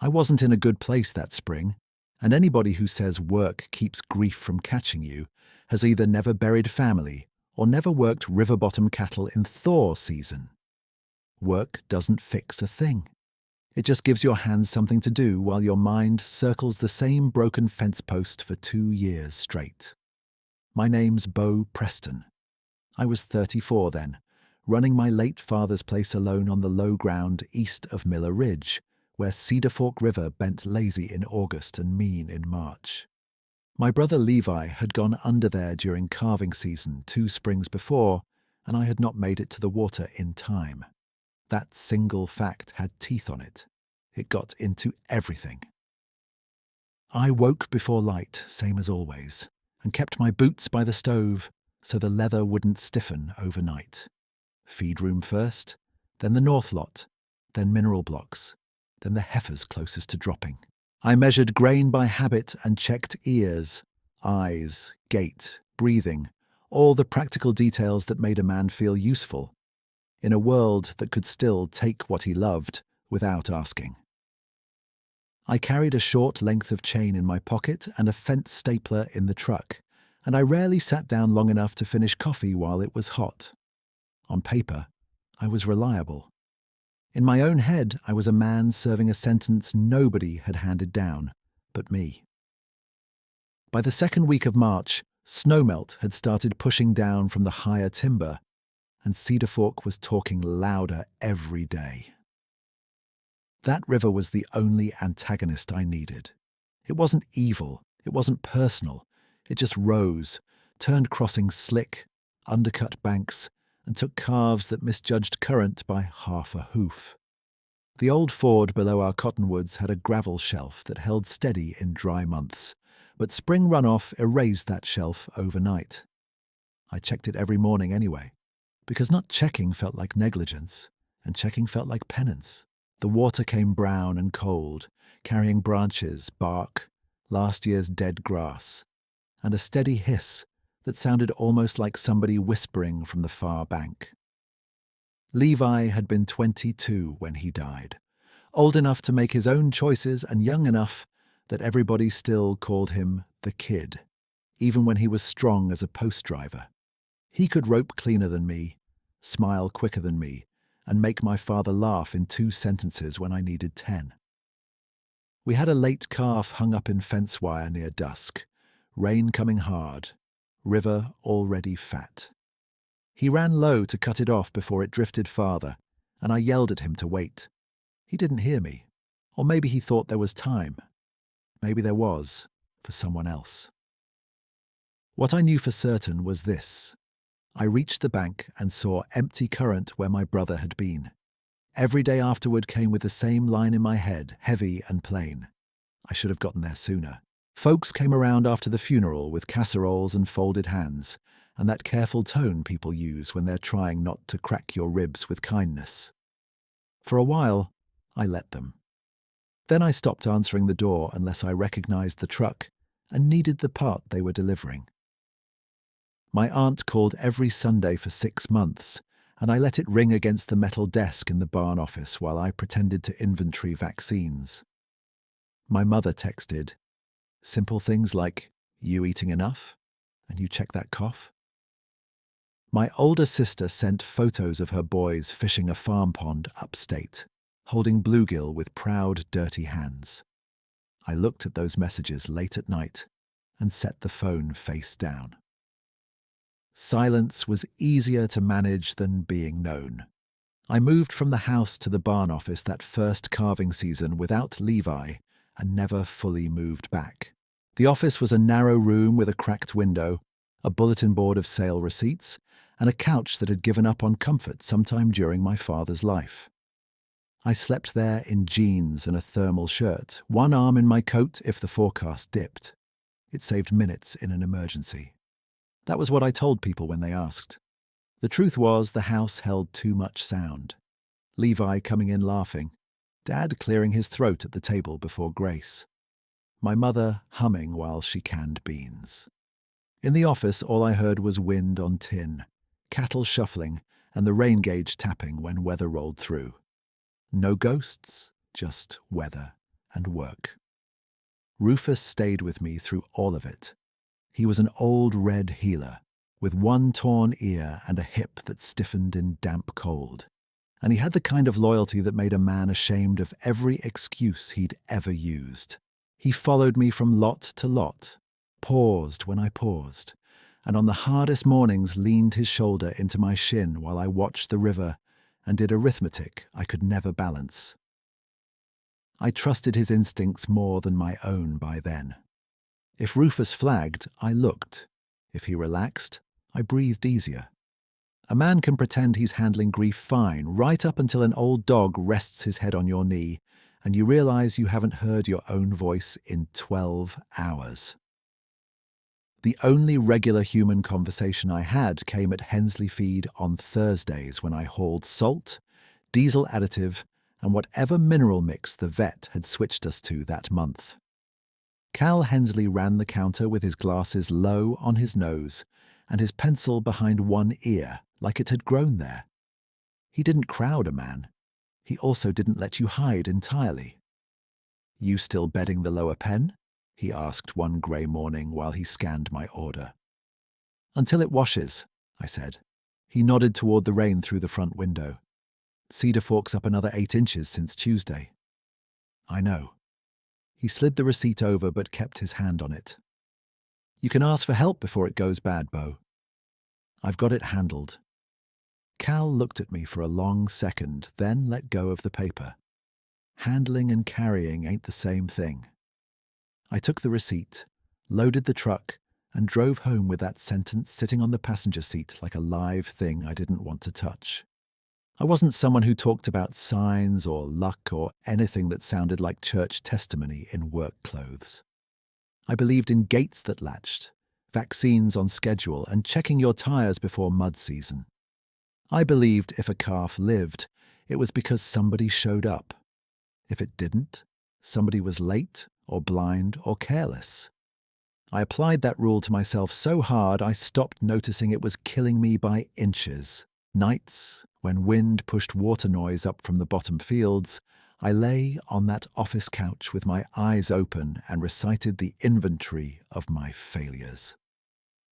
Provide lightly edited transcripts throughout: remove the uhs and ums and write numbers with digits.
I wasn't in a good place that spring, and anybody who says work keeps grief from catching you has either never buried family or never worked river-bottom cattle in thaw season. Work doesn't fix a thing. It just gives your hands something to do while your mind circles the same broken fence post for 2 years straight. My name's Beau Preston. I was 34 then, running my late father's place alone on the low ground east of Miller Ridge, where Cedar Fork River bent lazy in August and mean in March. My brother Levi had gone under there during calving season 2 springs before, and I had not made it to the water in time. That single fact had teeth on it. It got into everything. I woke before light, same as always, and kept my boots by the stove so the leather wouldn't stiffen overnight. Feed room first, then the north lot, then mineral blocks, then the heifers closest to dropping. I measured grain by habit and checked ears, eyes, gait, breathing, all the practical details that made a man feel useful in a world that could still take what he loved without asking. I carried a short length of chain in my pocket and a fence stapler in the truck, and I rarely sat down long enough to finish coffee while it was hot. On paper, I was reliable. In my own head, I was a man serving a sentence nobody had handed down but me. By the second week of March, snowmelt had started pushing down from the higher timber, and Cedar Fork was talking louder every day. That river was the only antagonist I needed. It wasn't evil, it wasn't personal, it just rose, turned crossings slick, undercut banks, and took calves that misjudged current by half a hoof. The old ford below our cottonwoods had a gravel shelf that held steady in dry months, but spring runoff erased that shelf overnight. I checked it every morning anyway, because not checking felt like negligence, and checking felt like penance. The water came brown and cold, carrying branches, bark, last year's dead grass, and a steady hiss that sounded almost like somebody whispering from the far bank. Levi had been 22 when he died, old enough to make his own choices and young enough that everybody still called him the kid, even when he was strong as a post driver. He could rope cleaner than me, smile quicker than me, and make my father laugh in 2 sentences when I needed 10. We had a late calf hung up in fence wire near dusk, rain coming hard, river already fat. He ran low to cut it off before it drifted farther, and I yelled at him to wait. He didn't hear me, or maybe he thought there was time. Maybe there was, for someone else. What I knew for certain was this. I reached the bank and saw empty current where my brother had been. Every day afterward came with the same line in my head, heavy and plain. I should have gotten there sooner. Folks came around after the funeral with casseroles and folded hands, and that careful tone people use when they're trying not to crack your ribs with kindness. For a while, I let them. Then I stopped answering the door unless I recognized the truck and needed the part they were delivering. My aunt called every Sunday for 6 months, and I let it ring against the metal desk in the barn office while I pretended to inventory vaccines. My mother texted, simple things like, "You eating enough? And you check that cough?" My older sister sent photos of her boys fishing a farm pond upstate, holding bluegill with proud, dirty hands. I looked at those messages late at night and set the phone face down. Silence was easier to manage than being known. I moved from the house to the barn office that first calving season without Levi and never fully moved back. The office was a narrow room with a cracked window, a bulletin board of sale receipts, and a couch that had given up on comfort sometime during my father's life. I slept there in jeans and a thermal shirt, one arm in my coat if the forecast dipped. It saved minutes in an emergency. That was what I told people when they asked. The truth was the house held too much sound. Levi coming in laughing, Dad clearing his throat at the table before Grace, my mother humming while she canned beans. In the office, all I heard was wind on tin, cattle shuffling, and the rain gauge tapping when weather rolled through. No ghosts, just weather, and work. Rufus stayed with me through all of it. He was an old red healer, with one torn ear and a hip that stiffened in damp cold. And he had the kind of loyalty that made a man ashamed of every excuse he'd ever used. He followed me from lot to lot, paused when I paused, and on the hardest mornings leaned his shoulder into my shin while I watched the river and did arithmetic I could never balance. I trusted his instincts more than my own by then. If Rufus flagged, I looked. If he relaxed, I breathed easier. A man can pretend he's handling grief fine right up until an old dog rests his head on your knee and you realize you haven't heard your own voice in 12 hours. The only regular human conversation I had came at Hensley Feed on Thursdays when I hauled salt, diesel additive, and whatever mineral mix the vet had switched us to that month. Cal Hensley ran the counter with his glasses low on his nose and his pencil behind one ear like it had grown there. He didn't crowd a man. He also didn't let you hide entirely. "You still bedding the lower pen?" he asked one grey morning while he scanned my order. "Until it washes," I said. He nodded toward the rain through the front window. "Cedar Fork's up another 8 inches since Tuesday." "I know." He slid the receipt over but kept his hand on it. "You can ask for help before it goes bad, Bo." "I've got it handled." Cal looked at me for a long second, then let go of the paper. Handling and carrying ain't the same thing. I took the receipt, loaded the truck, and drove home with that sentence sitting on the passenger seat like a live thing I didn't want to touch. I wasn't someone who talked about signs or luck or anything that sounded like church testimony in work clothes. I believed in gates that latched, vaccines on schedule, and checking your tires before mud season. I believed if a calf lived, it was because somebody showed up. If it didn't, somebody was late or blind or careless. I applied that rule to myself so hard I stopped noticing it was killing me by inches. Nights, when wind pushed water noise up from the bottom fields, I lay on that office couch with my eyes open and recited the inventory of my failures.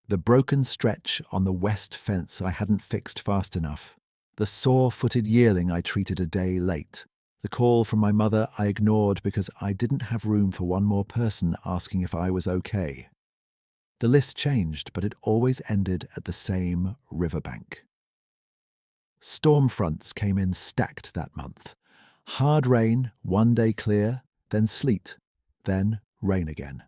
The broken stretch on the west fence I hadn't fixed fast enough, the sore-footed yearling I treated a day late, the call from my mother I ignored because I didn't have room for one more person asking if I was okay. The list changed, but it always ended at the same riverbank. Storm fronts came in stacked that month. Hard rain, one day clear, then sleet, then rain again.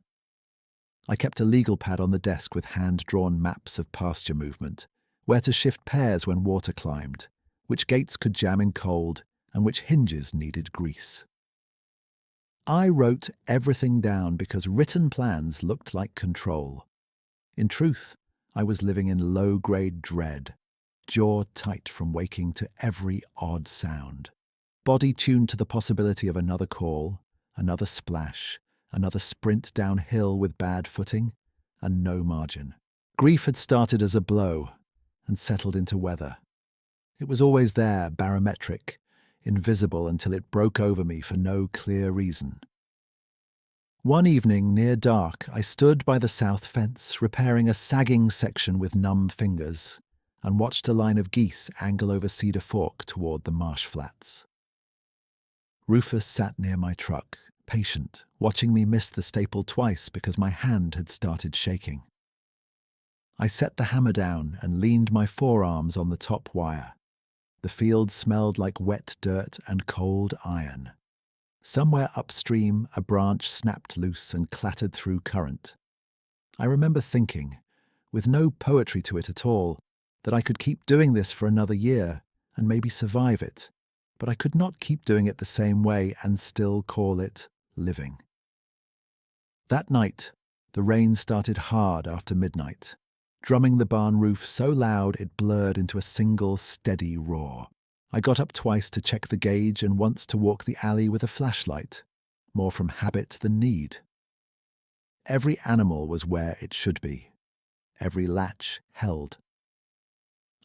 I kept a legal pad on the desk with hand-drawn maps of pasture movement, where to shift pairs when water climbed, which gates could jam in cold, and which hinges needed grease. I wrote everything down because written plans looked like control. In truth, I was living in low-grade dread, jaw tight from waking to every odd sound, body tuned to the possibility of another call, another splash, another sprint downhill with bad footing, and no margin. Grief had started as a blow and settled into weather. It was always there, barometric, invisible until it broke over me for no clear reason. One evening near dark, I stood by the south fence, repairing a sagging section with numb fingers, and watched a line of geese angle over Cedar Fork toward the marsh flats. Rufus sat near my truck, patient, watching me miss the staple twice because my hand had started shaking. I set the hammer down and leaned my forearms on the top wire. The field smelled like wet dirt and cold iron. Somewhere upstream, a branch snapped loose and clattered through current. I remember thinking, with no poetry to it at all, that I could keep doing this for another year and maybe survive it, but I could not keep doing it the same way and still call it living. That night, the rain started hard after midnight, drumming the barn roof so loud it blurred into a single steady roar. I got up twice to check the gauge and once to walk the alley with a flashlight, more from habit than need. Every animal was where it should be. Every latch held.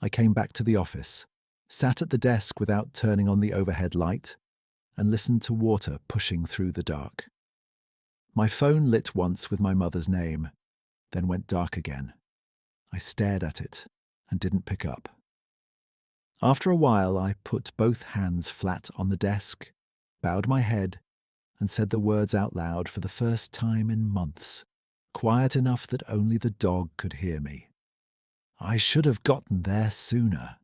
I came back to the office, sat at the desk without turning on the overhead light, and listened to water pushing through the dark. My phone lit once with my mother's name, then went dark again. I stared at it and didn't pick up. After a while, I put both hands flat on the desk, bowed my head, and said the words out loud for the first time in months, quiet enough that only the dog could hear me. I should have gotten there sooner.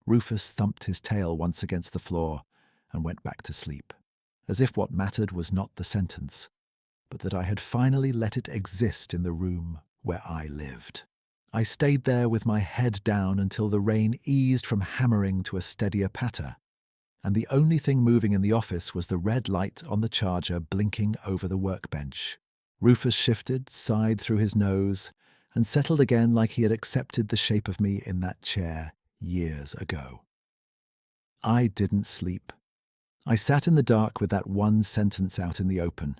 Rufus thumped his tail once against the floor and went back to sleep, as if what mattered was not the sentence, but that I had finally let it exist in the room where I lived. I stayed there with my head down until the rain eased from hammering to a steadier patter, and the only thing moving in the office was the red light on the charger blinking over the workbench. Rufus shifted, sighed through his nose, and settled again like he had accepted the shape of me in that chair years ago. I didn't sleep. I sat in the dark with that one sentence out in the open,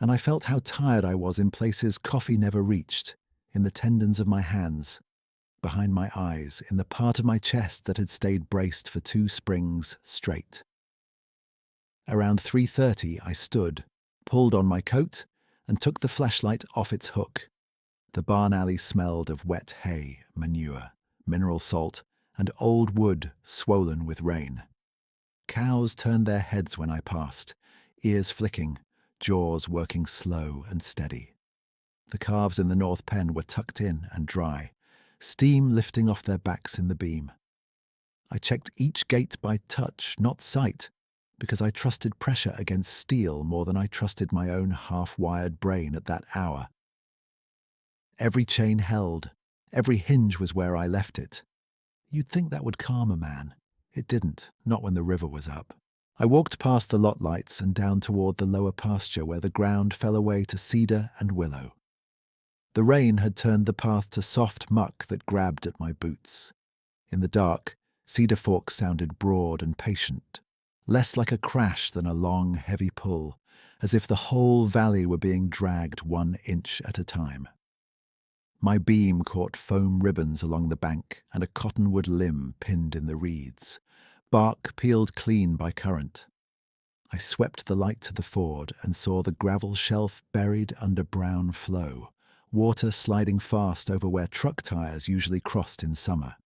and I felt how tired I was in places coffee never reached, in the tendons of my hands, behind my eyes, in the part of my chest that had stayed braced for 2 springs straight. Around 3:30 I stood, pulled on my coat, and took the flashlight off its hook. The barn alley smelled of wet hay, manure, mineral salt, and old wood swollen with rain. Cows turned their heads when I passed, ears flicking, jaws working slow and steady. The calves in the north pen were tucked in and dry, steam lifting off their backs in the beam. I checked each gate by touch, not sight, because I trusted pressure against steel more than I trusted my own half-wired brain at that hour. Every chain held, every hinge was where I left it. You'd think that would calm a man. It didn't, not when the river was up. I walked past the lot lights and down toward the lower pasture where the ground fell away to cedar and willow. The rain had turned the path to soft muck that grabbed at my boots. In the dark, Cedar Fork sounded broad and patient, less like a crash than a long, heavy pull, as if the whole valley were being dragged 1 inch at a time. My beam caught foam ribbons along the bank and a cottonwood limb pinned in the reeds, bark peeled clean by current. I swept the light to the ford and saw the gravel shelf buried under brown flow, water sliding fast over where truck tires usually crossed in summer.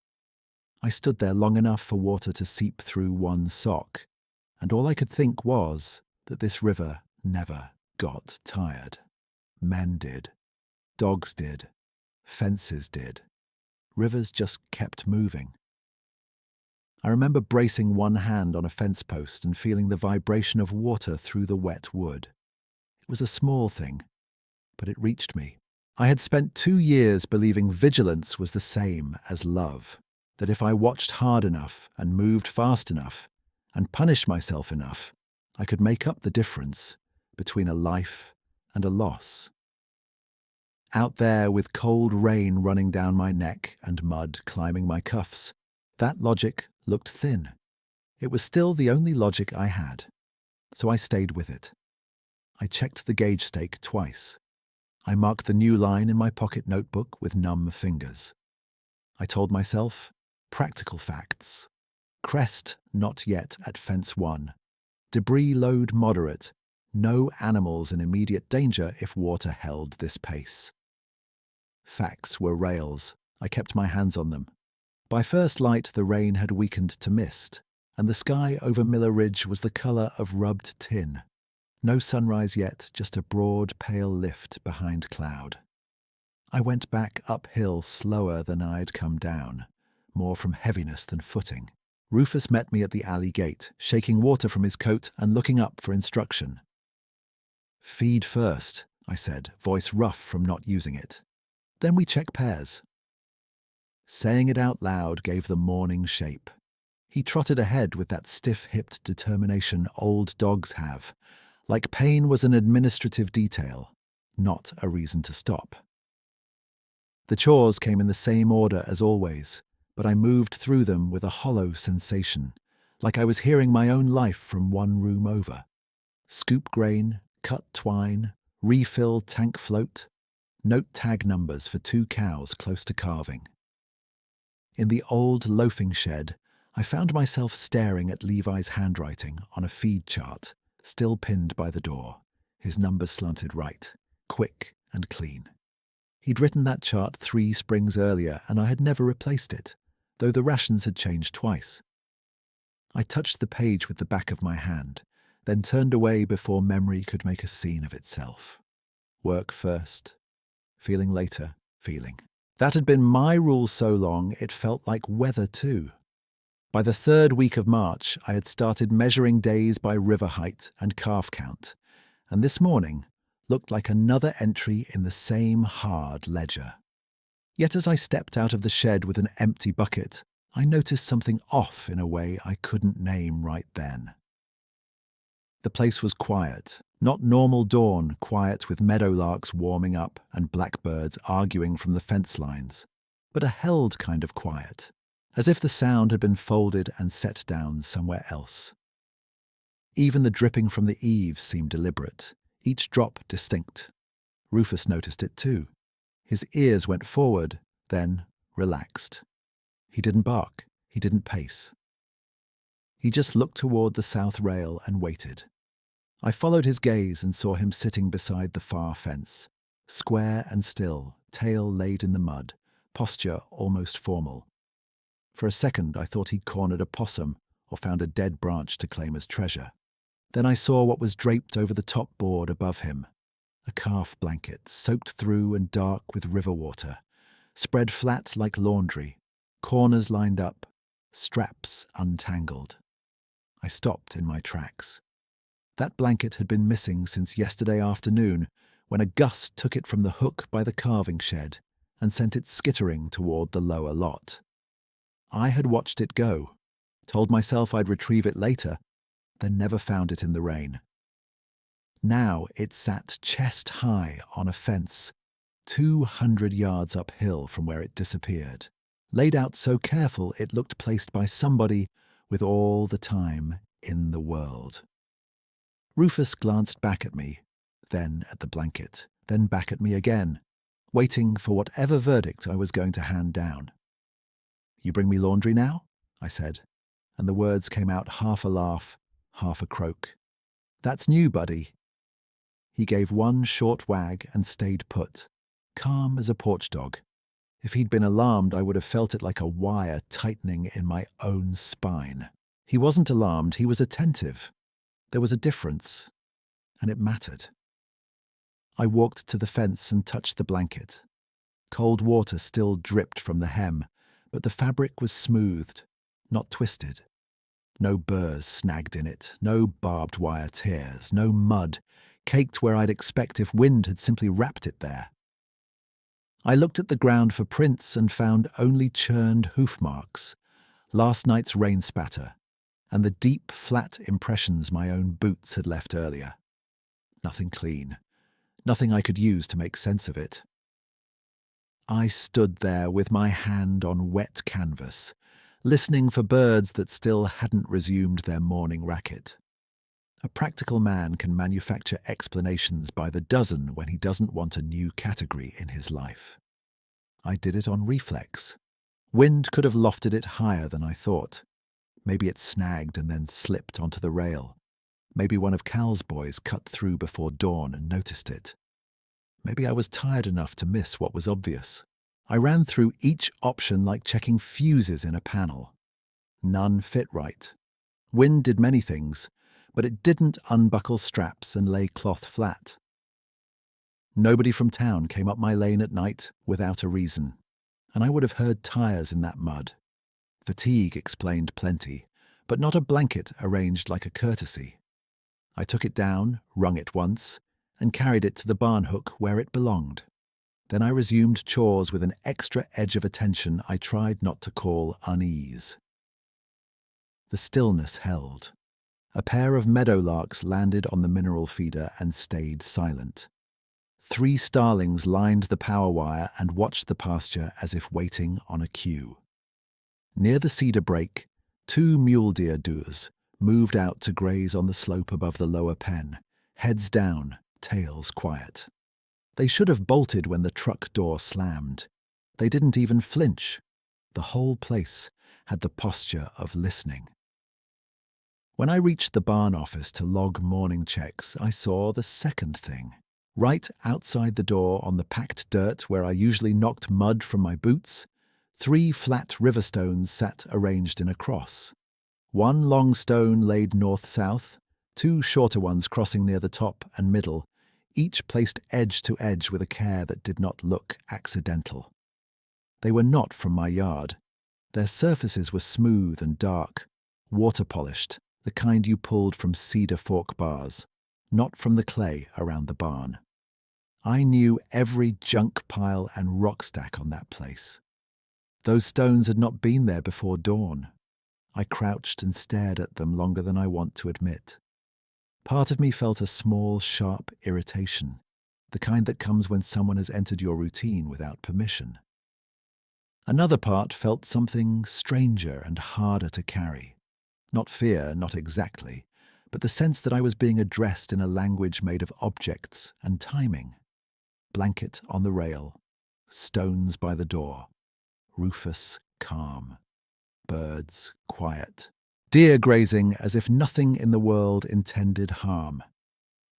I stood there long enough for water to seep through one sock, and all I could think was that this river never got tired. Men did. Dogs did. Fences did. Rivers just kept moving. I remember bracing one hand on a fence post and feeling the vibration of water through the wet wood. It was a small thing, but it reached me. I had spent 2 years believing vigilance was the same as love, that if I watched hard enough and moved fast enough and punished myself enough, I could make up the difference between a life and a loss. Out there with cold rain running down my neck and mud climbing my cuffs, that logic looked thin. It was still the only logic I had, so I stayed with it. I checked the gauge stake twice. I marked the new line in my pocket notebook with numb fingers. I told myself, practical facts. Crest not yet at fence 1. Debris load moderate. No animals in immediate danger if water held this pace. Facts were rails. I kept my hands on them. By first light, the rain had weakened to mist, and the sky over Miller Ridge was the colour of rubbed tin. No sunrise yet, just a broad, pale lift behind cloud. I went back uphill slower than I'd come down, more from heaviness than footing. Rufus met me at the alley gate, shaking water from his coat and looking up for instruction. "Feed first," I said, voice rough from not using it. "Then we check pairs." Saying it out loud gave the morning shape. He trotted ahead with that stiff-hipped determination old dogs have, like pain was an administrative detail, not a reason to stop. The chores came in the same order as always, but I moved through them with a hollow sensation, like I was hearing my own life from one room over. Scoop grain, cut twine, refill tank float, note tag numbers for 2 cows close to calving. In the old loafing shed, I found myself staring at Levi's handwriting on a feed chart, still pinned by the door, his numbers slanted right, quick and clean. He'd written that chart 3 springs earlier, and I had never replaced it, though the rations had changed twice. I touched the page with the back of my hand, then turned away before memory could make a scene of itself. Work first, feeling later, feeling. That had been my rule so long it felt like weather too. By the 3rd week of March, I had started measuring days by river height and calf count, and this morning looked like another entry in the same hard ledger. Yet as I stepped out of the shed with an empty bucket, I noticed something off in a way I couldn't name right then. The place was quiet, not normal dawn quiet with meadowlarks warming up and blackbirds arguing from the fence lines, but a held kind of quiet, as if the sound had been folded and set down somewhere else. Even the dripping from the eaves seemed deliberate, each drop distinct. Rufus noticed it too. His ears went forward, then relaxed. He didn't bark, he didn't pace. He just looked toward the south rail and waited. I followed his gaze and saw him sitting beside the far fence, square and still, tail laid in the mud, posture almost formal. For a second I thought he'd cornered a possum or found a dead branch to claim as treasure. Then I saw what was draped over the top board above him, a calf blanket soaked through and dark with river water, spread flat like laundry, corners lined up, straps untangled. I stopped in my tracks. That blanket had been missing since yesterday afternoon, when a gust took it from the hook by the carving shed and sent it skittering toward the lower lot. I had watched it go, told myself I'd retrieve it later, then never found it in the rain. Now it sat chest high on a fence, 200 yards uphill from where it disappeared, laid out so careful it looked placed by somebody with all the time in the world. Rufus glanced back at me, then at the blanket, then back at me again, waiting for whatever verdict I was going to hand down. "You bring me laundry now?" I said, and the words came out half a laugh, half a croak. "That's new, buddy." He gave one short wag and stayed put, calm as a porch dog. If he'd been alarmed, I would have felt it like a wire tightening in my own spine. He wasn't alarmed, he was attentive. There was a difference, and it mattered. I walked to the fence and touched the blanket. Cold water still dripped from the hem, but the fabric was smoothed, not twisted. No burrs snagged in it, no barbed wire tears, no mud, caked where I'd expect if wind had simply wrapped it there. I looked at the ground for prints and found only churned hoof marks, last night's rain spatter, and the deep, flat impressions my own boots had left earlier. Nothing clean, nothing I could use to make sense of it. I stood there with my hand on wet canvas, listening for birds that still hadn't resumed their morning racket. A practical man can manufacture explanations by the dozen when he doesn't want a new category in his life. I did it on reflex. Wind could have lofted it higher than I thought. Maybe it snagged and then slipped onto the rail. Maybe one of Cal's boys cut through before dawn and noticed it. Maybe I was tired enough to miss what was obvious. I ran through each option like checking fuses in a panel. None fit right. Wind did many things, but it didn't unbuckle straps and lay cloth flat. Nobody from town came up my lane at night without a reason, and I would have heard tires in that mud. Fatigue explained plenty, but not a blanket arranged like a courtesy. I took it down, wrung it once, and carried it to the barn hook where it belonged. Then I resumed chores with an extra edge of attention I tried not to call unease. The stillness held. A pair of meadowlarks landed on the mineral feeder and stayed silent. 3 starlings lined the power wire and watched the pasture as if waiting on a cue. Near the cedar break, 2 mule deer doers moved out to graze on the slope above the lower pen, heads down, tails quiet. They should have bolted when the truck door slammed. They didn't even flinch. The whole place had the posture of listening. When I reached the barn office to log morning checks, I saw the second thing. Right outside the door on the packed dirt where I usually knocked mud from my boots, 3 flat river stones sat arranged in a cross. 1 long stone laid north-south, 2 shorter ones crossing near the top and middle, each placed edge to edge with a care that did not look accidental. They were not from my yard. Their surfaces were smooth and dark, water-polished, the kind you pulled from cedar fork bars, not from the clay around the barn. I knew every junk pile and rock stack on that place. Those stones had not been there before dawn. I crouched and stared at them longer than I want to admit. Part of me felt a small, sharp irritation, the kind that comes when someone has entered your routine without permission. Another part felt something stranger and harder to carry. Not fear, not exactly, but the sense that I was being addressed in a language made of objects and timing. Blanket on the rail, stones by the door, Rufus calm, birds quiet, deer grazing as if nothing in the world intended harm.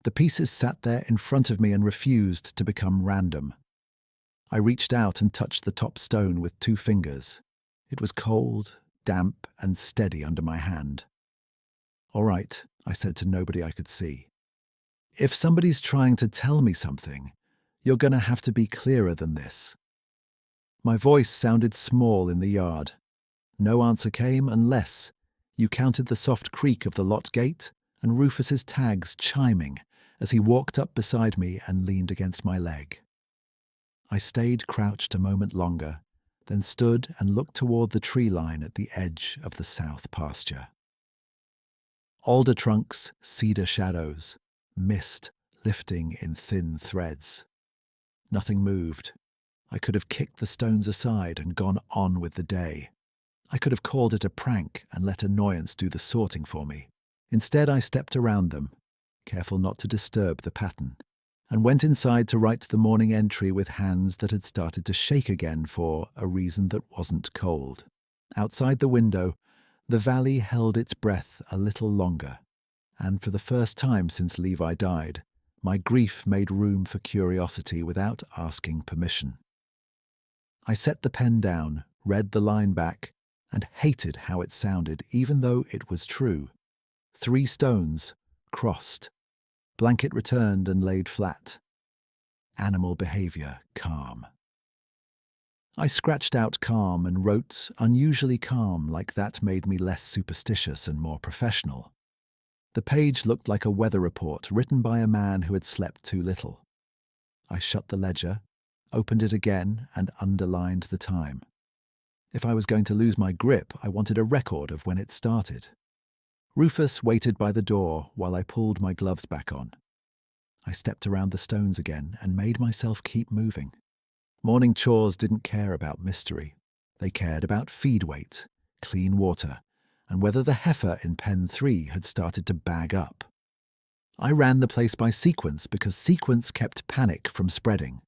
The pieces sat there in front of me and refused to become random. I reached out and touched the top stone with 2 fingers. It was cold, damp, and steady under my hand. "All right," I said to nobody I could see. "If somebody's trying to tell me something, you're going to have to be clearer than this." My voice sounded small in the yard. No answer came unless you counted the soft creak of the lot gate and Rufus's tags chiming as he walked up beside me and leaned against my leg. I stayed crouched a moment longer, then stood and looked toward the tree line at the edge of the south pasture. Alder trunks, cedar shadows, mist lifting in thin threads. Nothing moved. I could have kicked the stones aside and gone on with the day. I could have called it a prank and let annoyance do the sorting for me. Instead, I stepped around them, careful not to disturb the pattern, and went inside to write the morning entry with hands that had started to shake again for a reason that wasn't cold. Outside the window, the valley held its breath a little longer, and for the first time since Levi died, my grief made room for curiosity without asking permission. I set the pen down, read the line back, and hated how it sounded, even though it was true. 3 stones, crossed. Blanket returned and laid flat. Animal behavior, calm. I scratched out calm and wrote unusually calm, like that made me less superstitious and more professional. The page looked like a weather report written by a man who had slept too little. I shut the ledger, opened it again, and underlined the time. If I was going to lose my grip, I wanted a record of when it started. Rufus waited by the door while I pulled my gloves back on. I stepped around the stones again and made myself keep moving. Morning chores didn't care about mystery. They cared about feed weight, clean water, and whether the heifer in pen 3 had started to bag up. I ran the place by sequence because sequence kept panic from spreading.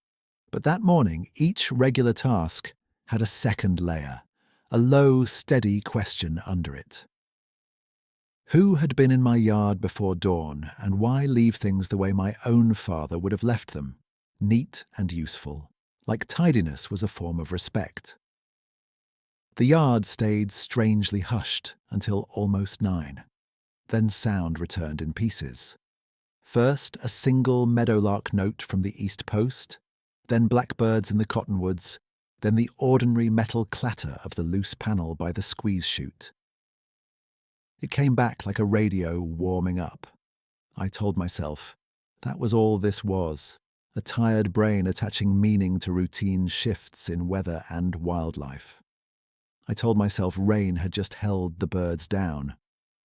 But that morning, each regular task had a second layer, a low, steady question under it. Who had been in my yard before dawn, and why leave things the way my own father would have left them, neat and useful, like tidiness was a form of respect? The yard stayed strangely hushed until almost 9. Then sound returned in pieces. First, a single meadowlark note from the east post, then blackbirds in the cottonwoods, then the ordinary metal clatter of the loose panel by the squeeze chute. It came back like a radio warming up. I told myself that was all this was, a tired brain attaching meaning to routine shifts in weather and wildlife. I told myself rain had just held the birds down.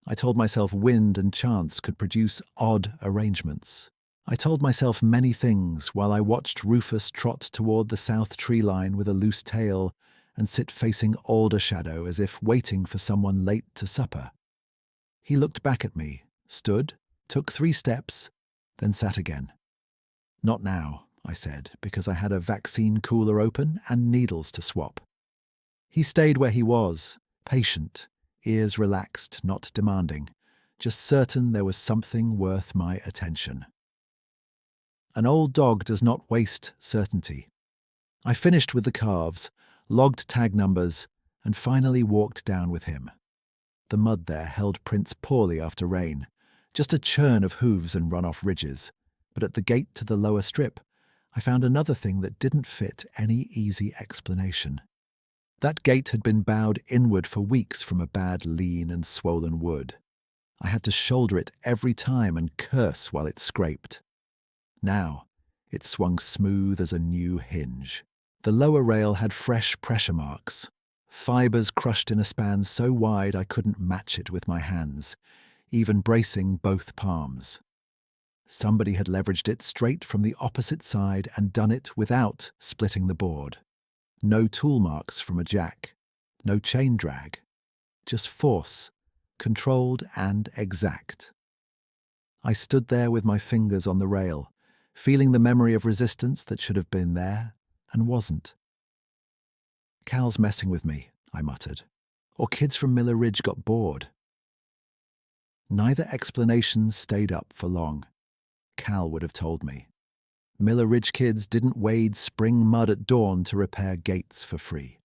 I told myself wind and chance could produce odd arrangements. I told myself many things while I watched Rufus trot toward the south tree line with a loose tail and sit facing alder shadow as if waiting for someone late to supper. He looked back at me, stood, took 3 steps, then sat again. "Not now," I said, because I had a vaccine cooler open and needles to swap. He stayed where he was, patient, ears relaxed, not demanding, just certain there was something worth my attention. An old dog does not waste certainty. I finished with the calves, logged tag numbers, and finally walked down with him. The mud there held prints poorly after rain, just a churn of hooves and run-off ridges, but at the gate to the lower strip, I found another thing that didn't fit any easy explanation. That gate had been bowed inward for weeks from a bad lean and swollen wood. I had to shoulder it every time and curse while it scraped. Now, it swung smooth as a new hinge. The lower rail had fresh pressure marks, fibers crushed in a span so wide I couldn't match it with my hands, even bracing both palms. Somebody had leveraged it straight from the opposite side and done it without splitting the board. No tool marks from a jack, no chain drag, just force, controlled and exact. I stood there with my fingers on the rail, feeling the memory of resistance that should have been there and wasn't. "Cal's messing with me," I muttered. "Or kids from Miller Ridge got bored." Neither explanation stayed up for long. Cal would have told me. Miller Ridge kids didn't wade spring mud at dawn to repair gates for free.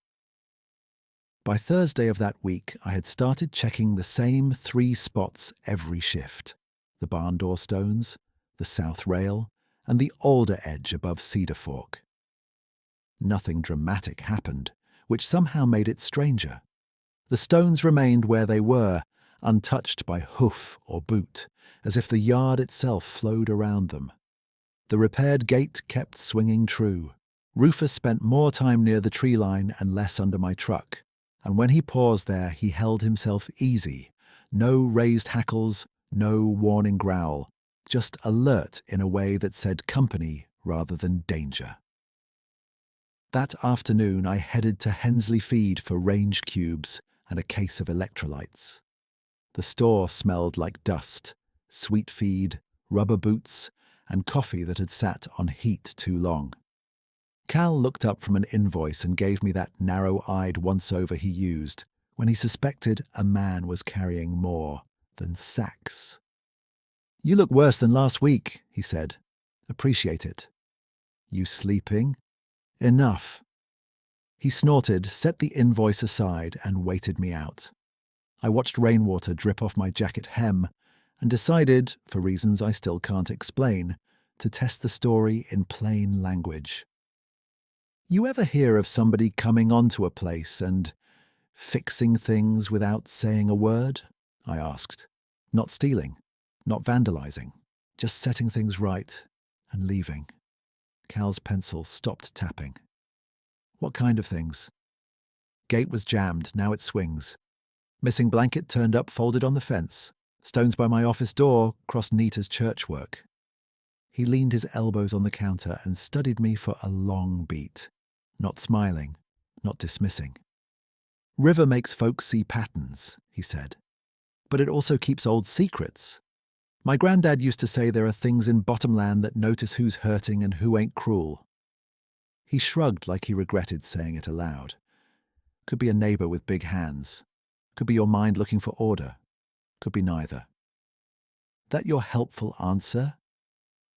By Thursday of that week, I had started checking the same 3 spots every shift: the barn door stones, the south rail, and the alder edge above Cedar Fork. Nothing dramatic happened, which somehow made it stranger. The stones remained where they were, untouched by hoof or boot, as if the yard itself flowed around them. The repaired gate kept swinging true. Rufus spent more time near the tree line and less under my truck, and when he paused there, he held himself easy. No raised hackles, no warning growl, just alert in a way that said company rather than danger. That afternoon, I headed to Hensley Feed for range cubes and a case of electrolytes. The store smelled like dust, sweet feed, rubber boots, and coffee that had sat on heat too long. Cal looked up from an invoice and gave me that narrow-eyed once-over he used when he suspected a man was carrying more than sacks. "You look worse than last week," he said. "Appreciate it." "You sleeping?" "Enough." He snorted, set the invoice aside, and waited me out. I watched rainwater drip off my jacket hem and decided, for reasons I still can't explain, to test the story in plain language. You ever hear of somebody coming onto a place and fixing things without saying a word? I asked. Not stealing, not vandalizing, just setting things right and leaving. Cal's pencil stopped tapping. "What kind of things?" "Gate was jammed, now it swings. Missing blanket turned up folded on the fence. Stones by my office door, crossed neat as church work." He leaned his elbows on the counter and studied me for a long beat, not smiling, not dismissing. "River makes folks see patterns," he said. "But it also keeps old secrets. My granddad used to say there are things in bottomland that notice who's hurting and who ain't cruel." He shrugged like he regretted saying it aloud. "Could be a neighbor with big hands. Could be your mind looking for order. Could be neither." "That your helpful answer?"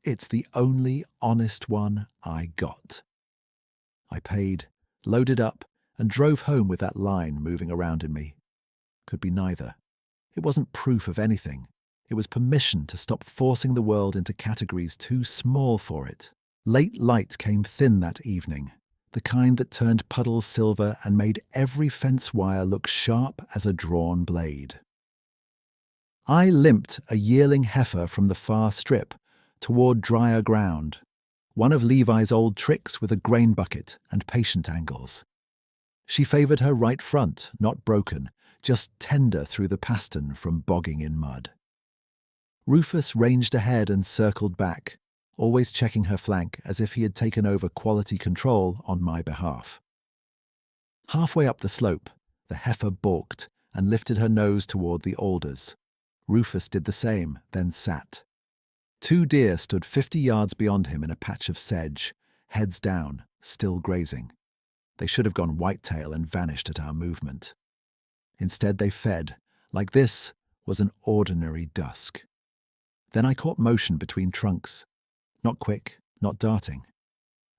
"It's the only honest one I got." I paid, loaded up, and drove home with that line moving around in me. Could be neither. It wasn't proof of anything. It was permission to stop forcing the world into categories too small for it. Late light came thin that evening, the kind that turned puddles silver and made every fence wire look sharp as a drawn blade. I limped a yearling heifer from the far strip toward drier ground, one of Levi's old tricks with a grain bucket and patient angles. She favored her right front, not broken, just tender through the pastern from bogging in mud. Rufus ranged ahead and circled back, always checking her flank as if he had taken over quality control on my behalf. Halfway up the slope, the heifer balked and lifted her nose toward the alders. Rufus did the same, then sat. 2 deer stood 50 yards beyond him in a patch of sedge, heads down, still grazing. They should have gone whitetail and vanished at our movement. Instead, they fed, like this was an ordinary dusk. Then I caught motion between trunks. Not quick, not darting.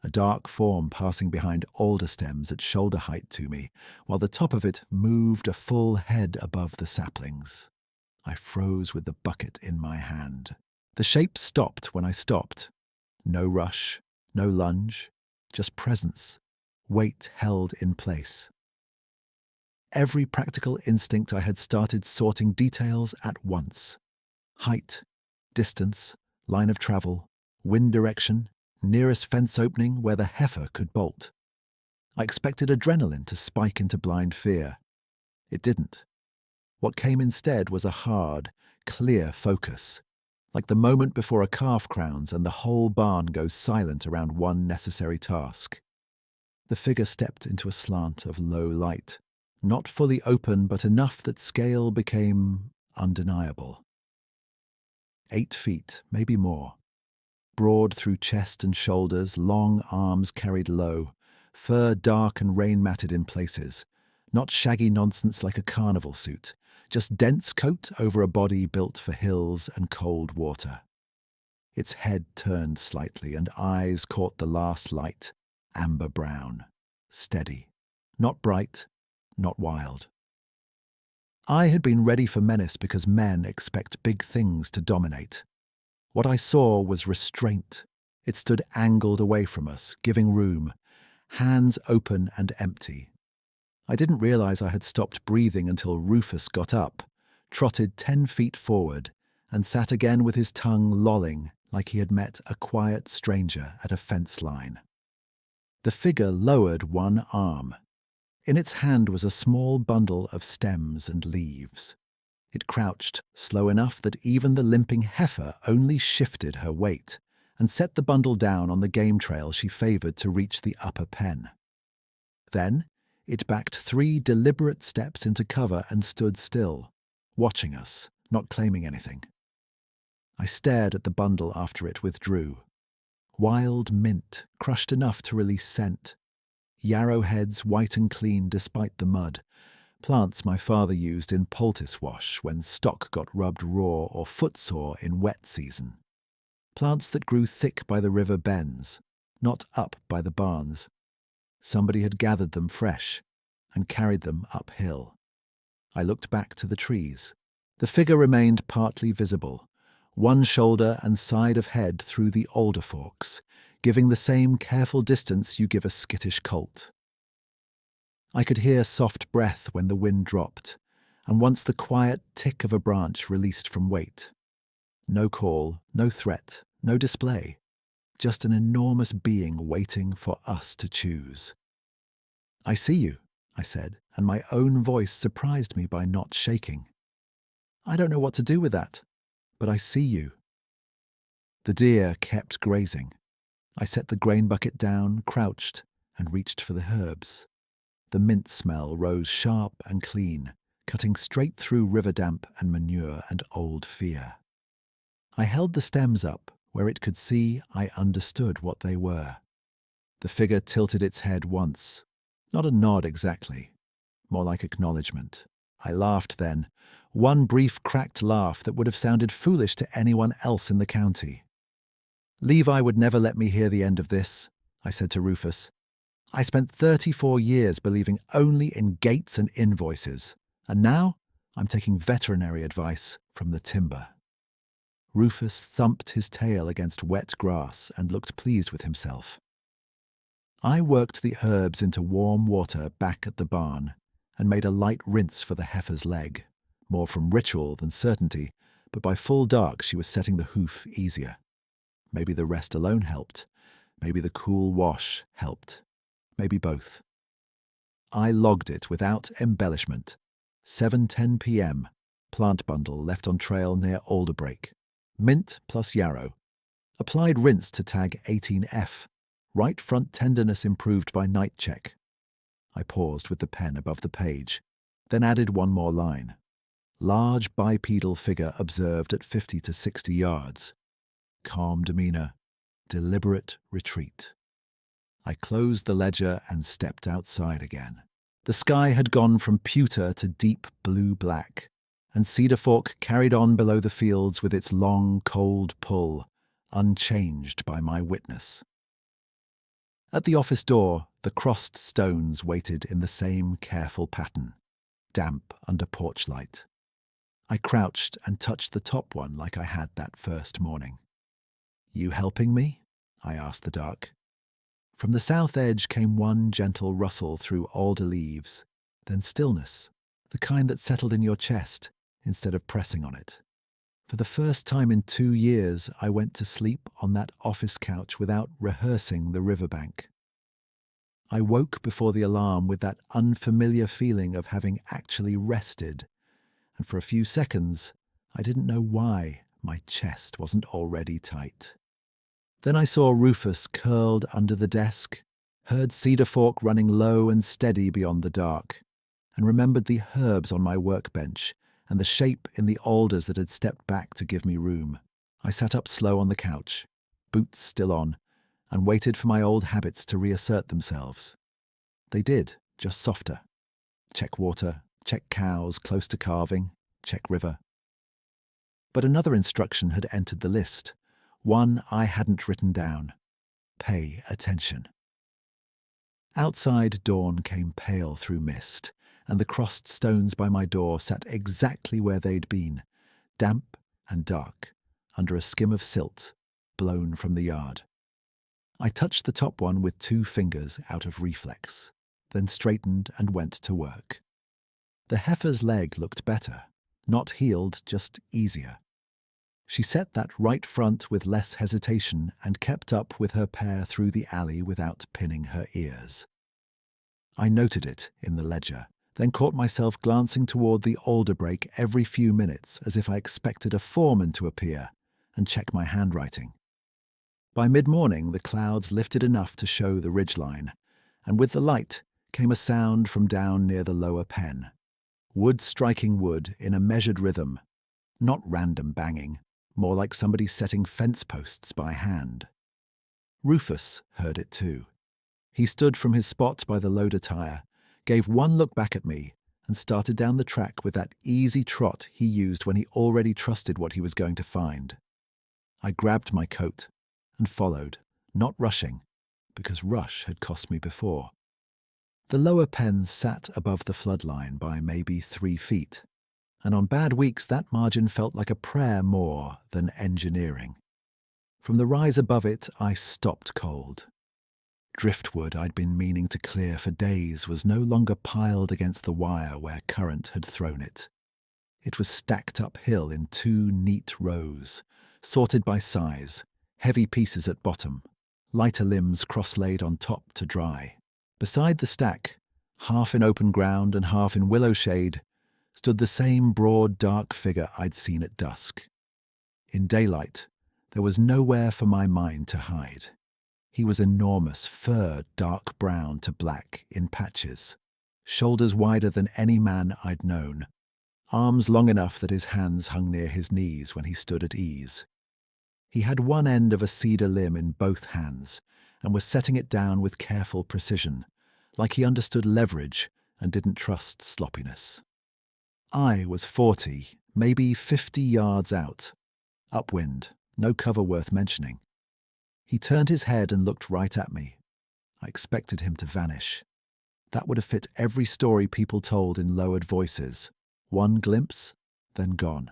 A dark form passing behind alder stems at shoulder height to me, while the top of it moved a full head above the saplings. I froze with the bucket in my hand. The shape stopped when I stopped. No rush, no lunge, just presence, weight held in place. Every practical instinct I had started sorting details at once. Height, distance, line of travel, wind direction, nearest fence opening where the heifer could bolt. I expected adrenaline to spike into blind fear. It didn't. What came instead was a hard, clear focus, like the moment before a calf crowns and the whole barn goes silent around one necessary task. The figure stepped into a slant of low light, not fully open but enough that scale became undeniable. 8 feet, maybe more. Broad through chest and shoulders, long arms carried low, fur dark and rain-matted in places. Not shaggy nonsense like a carnival suit, just dense coat over a body built for hills and cold water. Its head turned slightly and eyes caught the last light, amber brown, steady, not bright, not wild. I had been ready for menace because men expect big things to dominate. What I saw was restraint. It stood angled away from us, giving room, hands open and empty. I didn't realize I had stopped breathing until Rufus got up, trotted 10 feet forward, and sat again with his tongue lolling like he had met a quiet stranger at a fence line. The figure lowered one arm. In its hand was a small bundle of stems and leaves. It crouched, slow enough that even the limping heifer only shifted her weight, and set the bundle down on the game trail she favored to reach the upper pen. Then, it backed 3 deliberate steps into cover and stood still, watching us, not claiming anything. I stared at the bundle after it withdrew. Wild mint, crushed enough to release scent. Yarrow heads white and clean despite the mud. Plants my father used in poultice wash when stock got rubbed raw or footsore in wet season. Plants that grew thick by the river bends, not up by the barns. Somebody had gathered them fresh and carried them uphill. I looked back to the trees. The figure remained partly visible, one shoulder and side of head through the alder forks, giving the same careful distance you give a skittish colt. I could hear soft breath when the wind dropped, and once the quiet tick of a branch released from weight. No call, no threat, no display, just an enormous being waiting for us to choose. "I see you," I said, and my own voice surprised me by not shaking. "I don't know what to do with that, but I see you." The deer kept grazing. I set the grain bucket down, crouched, and reached for the herbs. The mint smell rose sharp and clean, cutting straight through river damp and manure and old fear. I held the stems up where it could see I understood what they were. The figure tilted its head once, not a nod exactly, more like acknowledgement. I laughed then, one brief cracked laugh that would have sounded foolish to anyone else in the county. "Levi would never let me hear the end of this," I said to Rufus. "I spent 34 years believing only in gates and invoices, and now I'm taking veterinary advice from the timber." Rufus thumped his tail against wet grass and looked pleased with himself. I worked the herbs into warm water back at the barn and made a light rinse for the heifer's leg, more from ritual than certainty, but by full dark she was setting the hoof easier. Maybe the rest alone helped. Maybe the cool wash helped. Maybe both. I logged it without embellishment. 7:10 p.m. Plant bundle left on trail near Alderbreak. Mint plus yarrow. Applied rinse to tag 18F. Right front tenderness improved by night check. I paused with the pen above the page, then added one more line. Large bipedal figure observed at 50 to 60 yards. Calm demeanor. Deliberate retreat. I closed the ledger and stepped outside again. The sky had gone from pewter to deep blue-black, and Cedar Fork carried on below the fields with its long, cold pull, unchanged by my witness. At the office door, the crossed stones waited in the same careful pattern, damp under porch light. I crouched and touched the top one like I had that first morning. "You helping me?" I asked the dark. From the south edge came one gentle rustle through alder leaves, then stillness, the kind that settled in your chest instead of pressing on it. For the first time in 2 years, I went to sleep on that office couch without rehearsing the riverbank. I woke before the alarm with that unfamiliar feeling of having actually rested, and for a few seconds, I didn't know why my chest wasn't already tight. Then I saw Rufus curled under the desk, heard Cedar Fork running low and steady beyond the dark, and remembered the herbs on my workbench and the shape in the alders that had stepped back to give me room. I sat up slow on the couch, boots still on, and waited for my old habits to reassert themselves. They did, just softer. Check water, check cows close to calving, check river. But another instruction had entered the list, one I hadn't written down. Pay attention. Outside, dawn came pale through mist, and the crossed stones by my door sat exactly where they'd been, damp and dark, under a skim of silt, blown from the yard. I touched the top one with 2 fingers out of reflex, then straightened and went to work. The heifer's leg looked better, not healed, just easier. She set that right front with less hesitation and kept up with her pair through the alley without pinning her ears. I noted it in the ledger, then caught myself glancing toward the alder break every few minutes as if I expected a foreman to appear and check my handwriting. By mid-morning, the clouds lifted enough to show the ridgeline, and with the light came a sound from down near the lower pen. Wood striking wood in a measured rhythm, not random banging, more like somebody setting fence posts by hand. Rufus heard it too. He stood from his spot by the loader tire, gave one look back at me, and started down the track with that easy trot he used when he already trusted what he was going to find. I grabbed my coat and followed, not rushing, because rush had cost me before. The lower pen sat above the floodline by maybe 3 feet, and on bad weeks that margin felt like a prayer more than engineering. From the rise above it, I stopped cold. Driftwood I'd been meaning to clear for days was no longer piled against the wire where current had thrown it. It was stacked uphill in 2 neat rows, sorted by size, heavy pieces at bottom, lighter limbs cross-laid on top to dry. Beside the stack, half in open ground and half in willow shade, stood the same broad, dark figure I'd seen at dusk. In daylight, there was nowhere for my mind to hide. He was enormous, fur dark brown to black in patches, shoulders wider than any man I'd known, arms long enough that his hands hung near his knees when he stood at ease. He had one end of a cedar limb in both hands and was setting it down with careful precision, like he understood leverage and didn't trust sloppiness. I was 40, maybe 50 yards out, upwind, no cover worth mentioning. He turned his head and looked right at me. I expected him to vanish. That would have fit every story people told in lowered voices. One glimpse, then gone.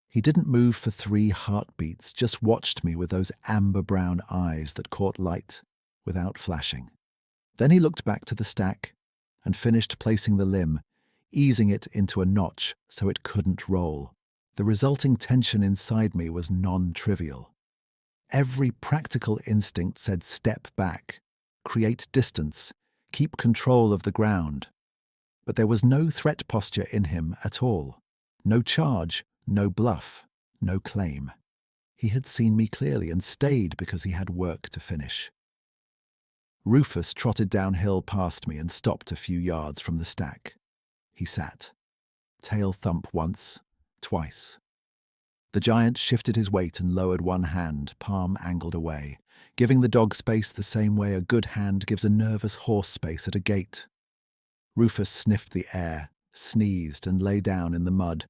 He didn't move for 3 heartbeats, just watched me with those amber-brown eyes that caught light without flashing. Then he looked back to the stack and finished placing the limb, easing it into a notch so it couldn't roll. The resulting tension inside me was non-trivial. Every practical instinct said step back, create distance, keep control of the ground. But there was no threat posture in him at all. No charge, no bluff, no claim. He had seen me clearly and stayed because he had work to finish. Rufus trotted downhill past me and stopped a few yards from the stack. He sat. Tail thump once, twice. The giant shifted his weight and lowered one hand, palm angled away, giving the dog space the same way a good hand gives a nervous horse space at a gate. Rufus sniffed the air, sneezed, and lay down in the mud,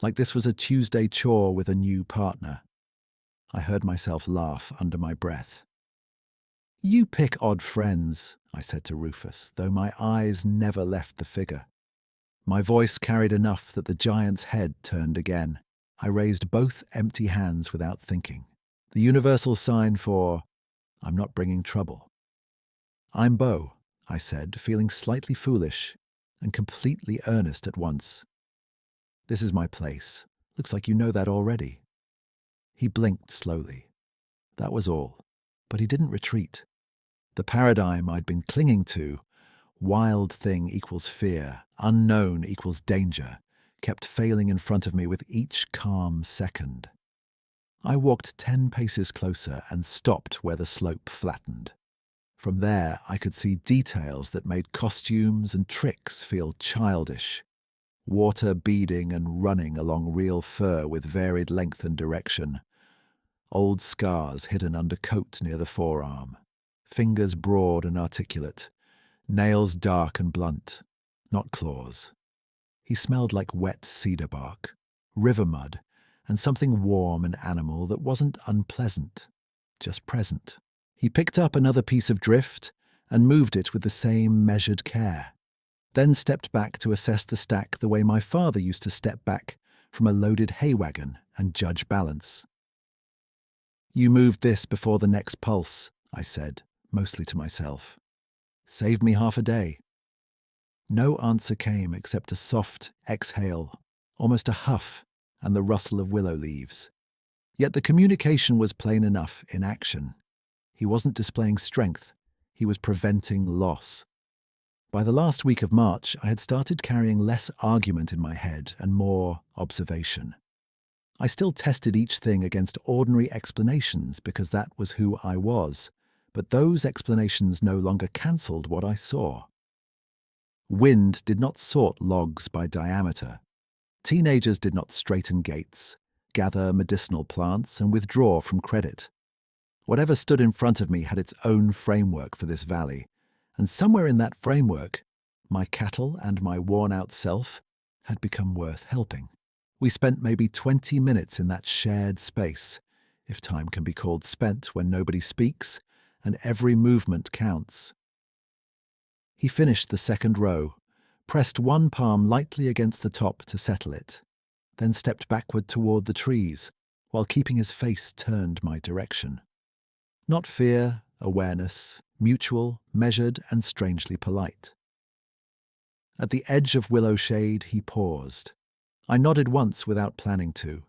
like this was a Tuesday chore with a new partner. I heard myself laugh under my breath. "You pick odd friends," I said to Rufus, though my eyes never left the figure. My voice carried enough that the giant's head turned again. I raised both empty hands without thinking, the universal sign for, "I'm not bringing trouble." "I'm Bo," I said, feeling slightly foolish and completely earnest at once. "This is my place. Looks like you know that already." He blinked slowly. That was all, but he didn't retreat. The paradigm I'd been clinging to, wild thing equals fear, unknown equals danger, kept failing in front of me with each calm second. I walked 10 paces closer and stopped where the slope flattened. From there, I could see details that made costumes and tricks feel childish. Water beading and running along real fur with varied length and direction. Old scars hidden under coat near the forearm. Fingers broad and articulate. Nails dark and blunt. Not claws. He smelled like wet cedar bark, river mud, and something warm and animal that wasn't unpleasant, just present. He picked up another piece of drift and moved it with the same measured care, then stepped back to assess the stack the way my father used to step back from a loaded hay wagon and judge balance. "You moved this before the next pulse," I said, mostly to myself. "Saved me half a day." No answer came except a soft exhale, almost a huff, and the rustle of willow leaves. Yet the communication was plain enough in action. He wasn't displaying strength, he was preventing loss. By the last week of March, I had started carrying less argument in my head and more observation. I still tested each thing against ordinary explanations because that was who I was, but those explanations no longer cancelled what I saw. Wind did not sort logs by diameter. Teenagers did not straighten gates, gather medicinal plants, and withdraw from credit. Whatever stood in front of me had its own framework for this valley, and somewhere in that framework, my cattle and my worn-out self had become worth helping. We spent maybe 20 minutes in that shared space, if time can be called spent when nobody speaks and every movement counts. He finished the second row, pressed one palm lightly against the top to settle it, then stepped backward toward the trees, while keeping his face turned my direction. Not fear, awareness, mutual, measured, and strangely polite. At the edge of willow shade, he paused. I nodded once without planning to.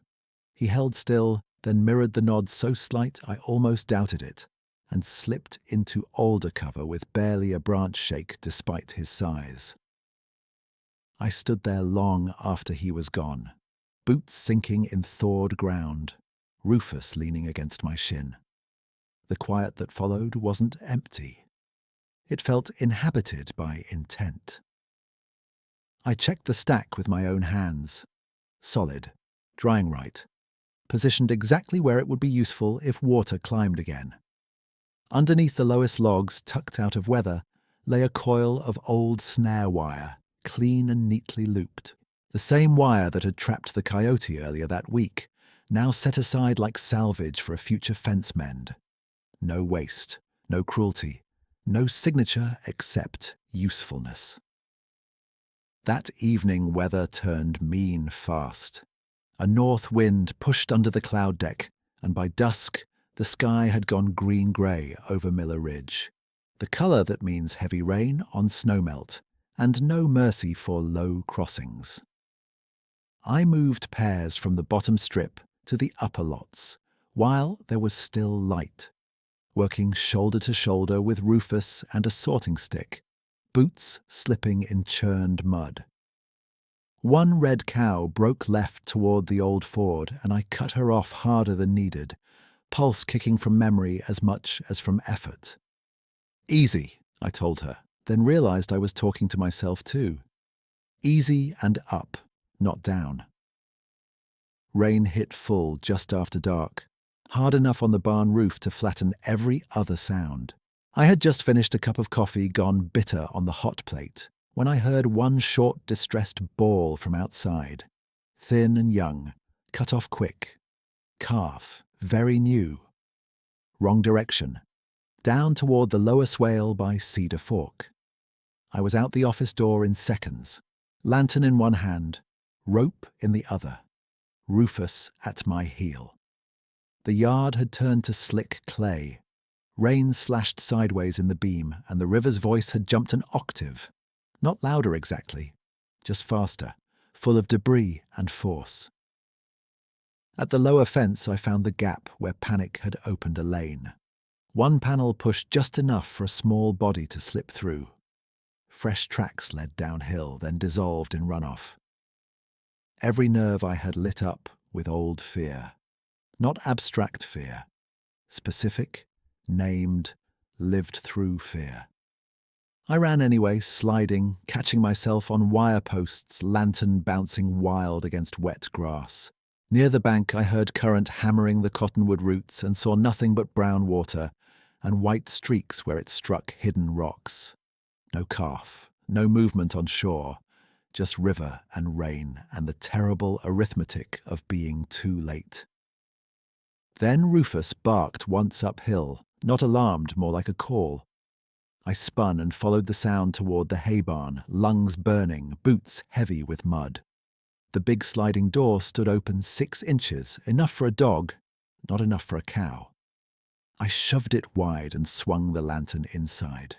He held still, then mirrored the nod so slight I almost doubted it, and slipped into alder cover with barely a branch shake despite his size. I stood there long after he was gone, boots sinking in thawed ground, Rufus leaning against my shin. The quiet that followed wasn't empty. It felt inhabited by intent. I checked the stack with my own hands. Solid, drying right, positioned exactly where it would be useful if water climbed again. Underneath the lowest logs, tucked out of weather, lay a coil of old snare wire, clean and neatly looped. The same wire that had trapped the coyote earlier that week, now set aside like salvage for a future fence mend. No waste, no cruelty, no signature except usefulness. That evening weather turned mean fast. A north wind pushed under the cloud deck, and by dusk, the sky had gone green-grey over Miller Ridge, the colour that means heavy rain on snowmelt, and no mercy for low crossings. I moved pairs from the bottom strip to the upper lots, while there was still light, working shoulder to shoulder with Rufus and a sorting stick, boots slipping in churned mud. One red cow broke left toward the old ford, and I cut her off harder than needed, pulse kicking from memory as much as from effort. "Easy," I told her, then realized I was talking to myself too. Easy and up, not down. Rain hit full just after dark, hard enough on the barn roof to flatten every other sound. I had just finished a cup of coffee gone bitter on the hot plate when I heard one short, distressed bawl from outside. Thin and young, cut off quick. Calf, very new. Wrong direction. Down toward the lower swale by Cedar Fork. I was out the office door in seconds, lantern in one hand, rope in the other. Rufus at my heel. The yard had turned to slick clay. Rain slashed sideways in the beam, and the river's voice had jumped an octave. Not louder exactly, just faster, full of debris and force. At the lower fence, I found the gap where panic had opened a lane. One panel pushed just enough for a small body to slip through. Fresh tracks led downhill, then dissolved in runoff. Every nerve I had lit up with old fear. Not abstract fear. Specific, named, lived through fear. I ran anyway, sliding, catching myself on wire posts, lantern bouncing wild against wet grass. Near the bank, I heard current hammering the cottonwood roots and saw nothing but brown water and white streaks where it struck hidden rocks. No calf, no movement on shore, just river and rain and the terrible arithmetic of being too late. Then Rufus barked once uphill, not alarmed, more like a call. I spun and followed the sound toward the hay barn, lungs burning, boots heavy with mud. The big sliding door stood open 6 inches, enough for a dog, not enough for a cow. I shoved it wide and swung the lantern inside.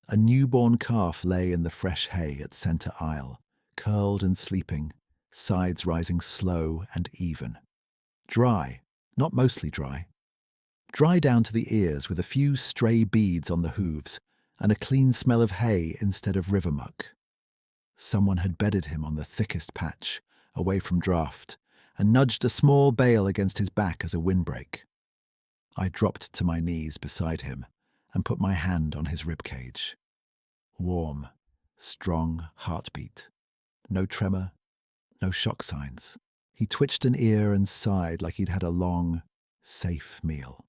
A newborn calf lay in the fresh hay at center aisle, curled and sleeping, sides rising slow and even. Dry, not mostly dry. Dry down to the ears with a few stray beads on the hooves and a clean smell of hay instead of river muck. Someone had bedded him on the thickest patch, away from draft, and nudged a small bale against his back as a windbreak. I dropped to my knees beside him and put my hand on his ribcage. Warm, strong heartbeat. No tremor, no shock signs. He twitched an ear and sighed like he'd had a long, safe meal.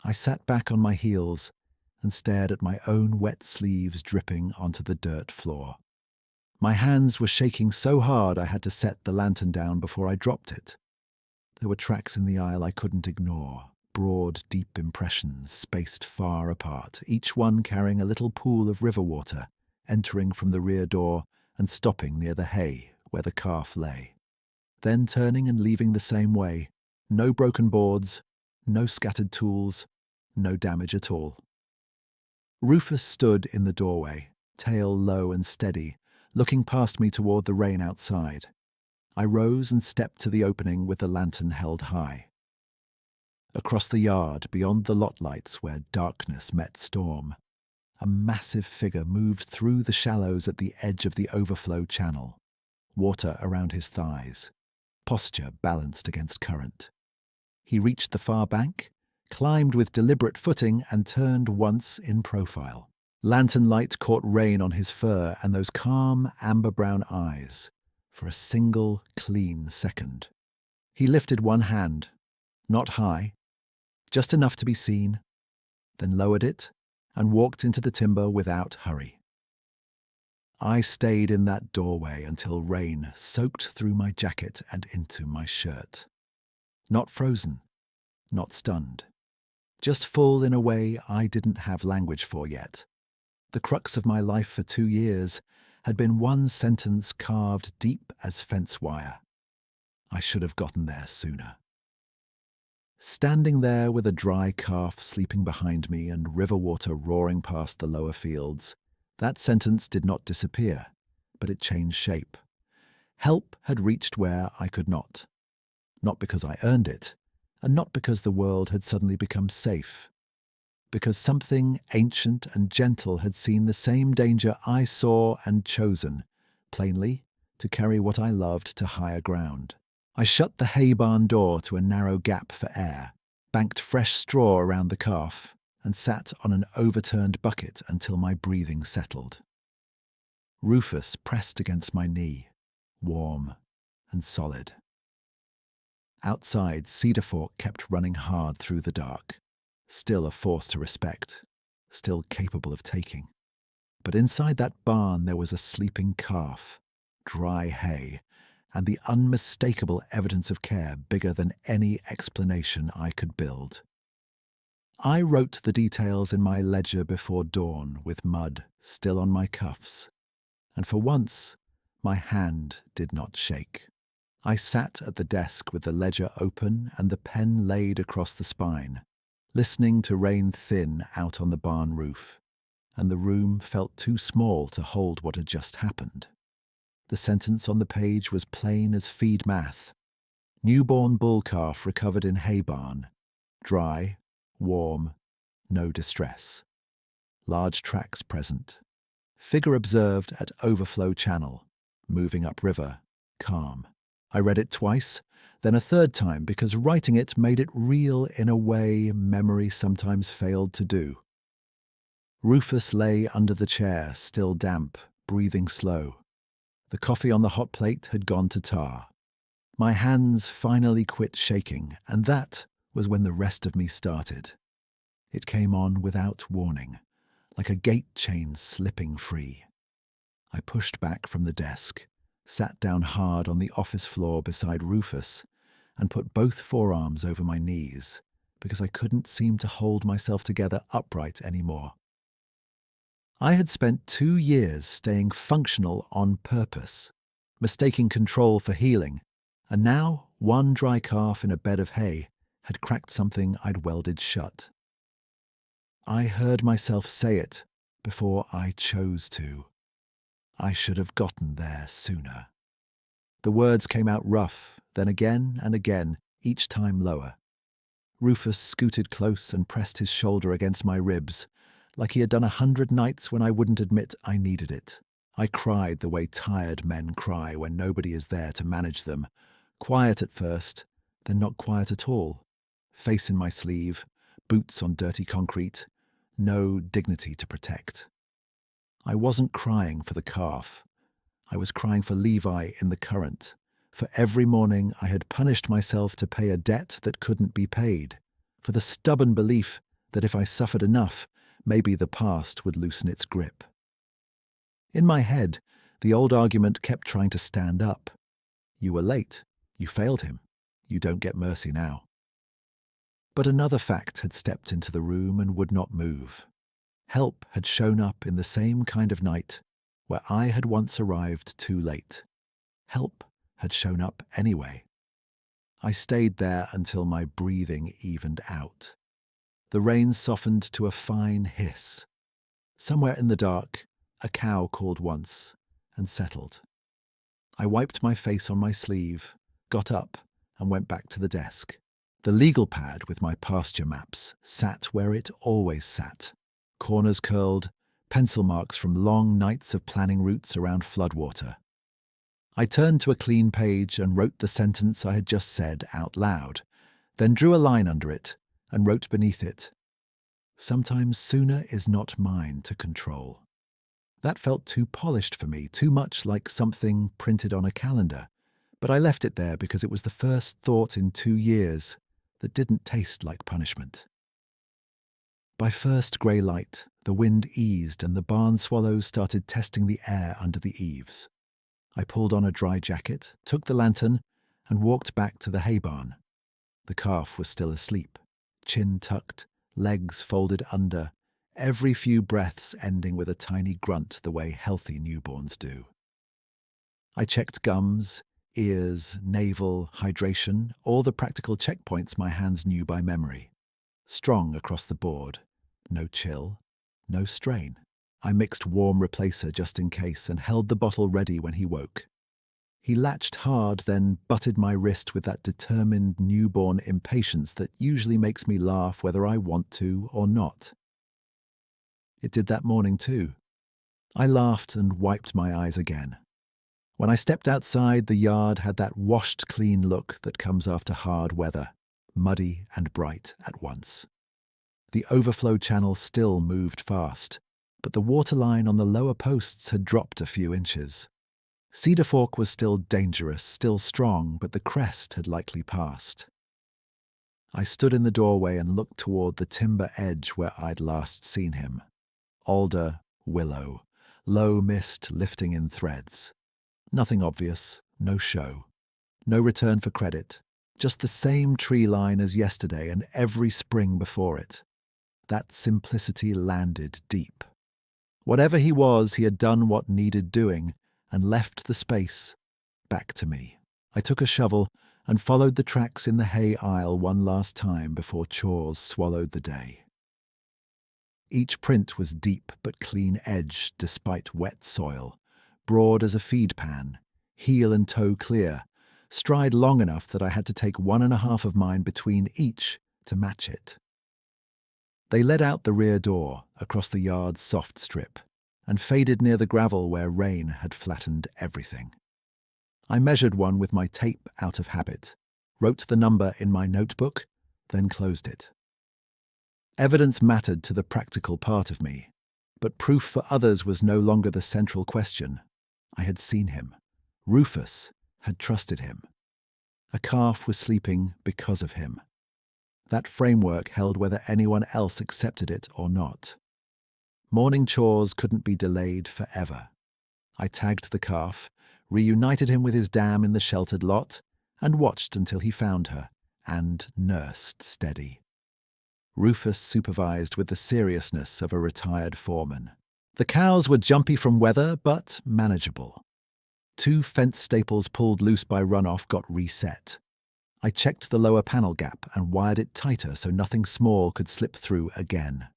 I sat back on my heels and stared at my own wet sleeves dripping onto the dirt floor. My hands were shaking so hard I had to set the lantern down before I dropped it. There were tracks in the aisle I couldn't ignore, broad, deep impressions spaced far apart, each one carrying a little pool of river water, entering from the rear door and stopping near the hay where the calf lay. Then turning and leaving the same way, no broken boards, no scattered tools, no damage at all. Rufus stood in the doorway, tail low and steady, looking past me toward the rain outside. I rose and stepped to the opening with the lantern held high. Across the yard, beyond the lot lights where darkness met storm, a massive figure moved through the shallows at the edge of the overflow channel, water around his thighs, posture balanced against current. He reached the far bank, climbed with deliberate footing, and turned once in profile. Lantern light caught rain on his fur and those calm, amber-brown eyes for a single, clean second. He lifted one hand, not high, just enough to be seen, then lowered it and walked into the timber without hurry. I stayed in that doorway until rain soaked through my jacket and into my shirt. Not frozen, not stunned, just full in a way I didn't have language for yet. The crux of my life for 2 years had been one sentence carved deep as fence wire. I should have gotten there sooner. Standing there with a dry calf sleeping behind me and river water roaring past the lower fields, that sentence did not disappear, but it changed shape. Help had reached where I could not. Not because I earned it, and not because the world had suddenly become safe. Because something ancient and gentle had seen the same danger I saw and chosen, plainly, to carry what I loved to higher ground. I shut the hay barn door to a narrow gap for air, banked fresh straw around the calf, and sat on an overturned bucket until my breathing settled. Rufus pressed against my knee, warm and solid. Outside, Cedar Fork kept running hard through the dark, still a force to respect, still capable of taking. But inside that barn there was a sleeping calf, dry hay, and the unmistakable evidence of care bigger than any explanation I could build. I wrote the details in my ledger before dawn with mud still on my cuffs, and for once my hand did not shake. I sat at the desk with the ledger open and the pen laid across the spine, listening to rain thin out on the barn roof, and the room felt too small to hold what had just happened. The sentence on the page was plain as feed math. Newborn bull calf recovered in hay barn. Dry, warm, no distress. Large tracks present. Figure observed at overflow channel, moving upriver, calm. I read it twice, then a third time because writing it made it real in a way memory sometimes failed to do. Rufus lay under the chair, still damp, breathing slow. The coffee on the hot plate had gone to tar. My hands finally quit shaking, and that was when the rest of me started. It came on without warning, like a gate chain slipping free. I pushed back from the desk, sat down hard on the office floor beside Rufus, and put both forearms over my knees because I couldn't seem to hold myself together upright anymore. I had spent 2 years staying functional on purpose, mistaking control for healing, and now one dry calf in a bed of hay had cracked something I'd welded shut. I heard myself say it before I chose to. I should have gotten there sooner. The words came out rough, then again and again, each time lower. Rufus scooted close and pressed his shoulder against my ribs, like he had done 100 nights when I wouldn't admit I needed it. I cried the way tired men cry when nobody is there to manage them. Quiet at first, then not quiet at all. Face in my sleeve, boots on dirty concrete, no dignity to protect. I wasn't crying for the calf. I was crying for Levi in the current, for every morning I had punished myself to pay a debt that couldn't be paid, for the stubborn belief that if I suffered enough, maybe the past would loosen its grip. In my head, the old argument kept trying to stand up. You were late. You failed him. You don't get mercy now. But another fact had stepped into the room and would not move. Help had shown up in the same kind of night where I had once arrived too late. Help had shown up anyway. I stayed there until my breathing evened out. The rain softened to a fine hiss. Somewhere in the dark, a cow called once and settled. I wiped my face on my sleeve, got up, and went back to the desk. The legal pad with my pasture maps sat where it always sat, corners curled, pencil marks from long nights of planning routes around floodwater. I turned to a clean page and wrote the sentence I had just said out loud, then drew a line under it and wrote beneath it, "Sometimes sooner is not mine to control." That felt too polished for me, too much like something printed on a calendar, but I left it there because it was the first thought in 2 years that didn't taste like punishment. By first grey light, the wind eased and the barn swallows started testing the air under the eaves. I pulled on a dry jacket, took the lantern, and walked back to the hay barn. The calf was still asleep, chin tucked, legs folded under, every few breaths ending with a tiny grunt the way healthy newborns do. I checked gums, ears, navel, hydration, all the practical checkpoints my hands knew by memory. Strong across the board. No chill, no strain. I mixed warm replacer just in case and held the bottle ready when he woke. He latched hard, then butted my wrist with that determined newborn impatience that usually makes me laugh whether I want to or not. It did that morning too. I laughed and wiped my eyes again. When I stepped outside, the yard had that washed clean look that comes after hard weather, muddy and bright at once. The overflow channel still moved fast, but the waterline on the lower posts had dropped a few inches. Cedar Fork was still dangerous, still strong, but the crest had likely passed. I stood in the doorway and looked toward the timber edge where I'd last seen him. Alder, willow, low mist lifting in threads. Nothing obvious, no show. No return for credit, just the same tree line as yesterday and every spring before it. That simplicity landed deep. Whatever he was, he had done what needed doing and left the space back to me. I took a shovel and followed the tracks in the hay aisle one last time before chores swallowed the day. Each print was deep but clean-edged despite wet soil, broad as a feed pan, heel and toe clear, stride long enough that I had to take 1.5 of mine between each to match it. They led out the rear door, across the yard's soft strip, and faded near the gravel where rain had flattened everything. I measured one with my tape out of habit, wrote the number in my notebook, then closed it. Evidence mattered to the practical part of me, but proof for others was no longer the central question. I had seen him. Rufus had trusted him. A calf was sleeping because of him. That framework held whether anyone else accepted it or not. Morning chores couldn't be delayed forever. I tagged the calf, reunited him with his dam in the sheltered lot, and watched until he found her, and nursed steady. Rufus supervised with the seriousness of a retired foreman. The cows were jumpy from weather, but manageable. 2 fence staples pulled loose by runoff got reset. I checked the lower panel gap and wired it tighter so nothing small could slip through again.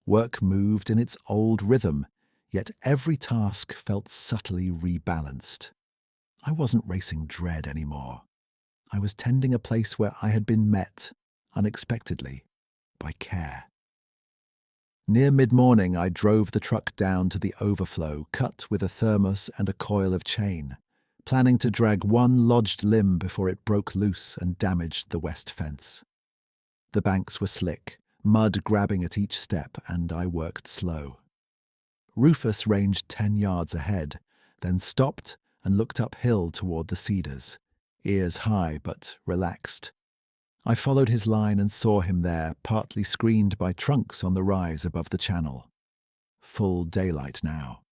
Work moved in its old rhythm, yet every task felt subtly rebalanced. I wasn't racing dread anymore. I was tending a place where I had been met, unexpectedly, by care. Near mid-morning, I drove the truck down to the overflow, cut with a thermos and a coil of chain, planning to drag one lodged limb before it broke loose and damaged the west fence. The banks were slick, mud grabbing at each step, and I worked slow. Rufus ranged 10 yards ahead, then stopped and looked uphill toward the cedars, ears high but relaxed. I followed his line and saw him there, partly screened by trunks on the rise above the channel. Full daylight now.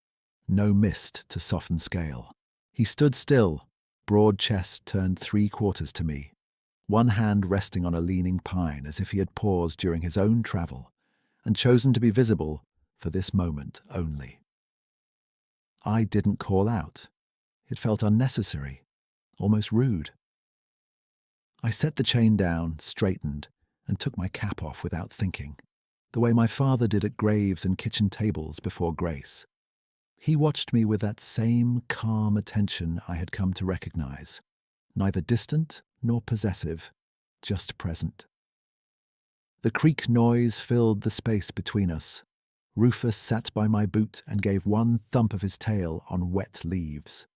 No mist to soften scale. He stood still, broad chest turned 3/4 to me, one hand resting on a leaning pine as if he had paused during his own travel and chosen to be visible for this moment only. I didn't call out. It felt unnecessary, almost rude. I set the chain down, straightened, and took my cap off without thinking, the way my father did at graves and kitchen tables before grace. He watched me with that same calm attention I had come to recognize, neither distant nor possessive, just present. The creak noise filled the space between us. Rufus sat by my boot and gave one thump of his tail on wet leaves.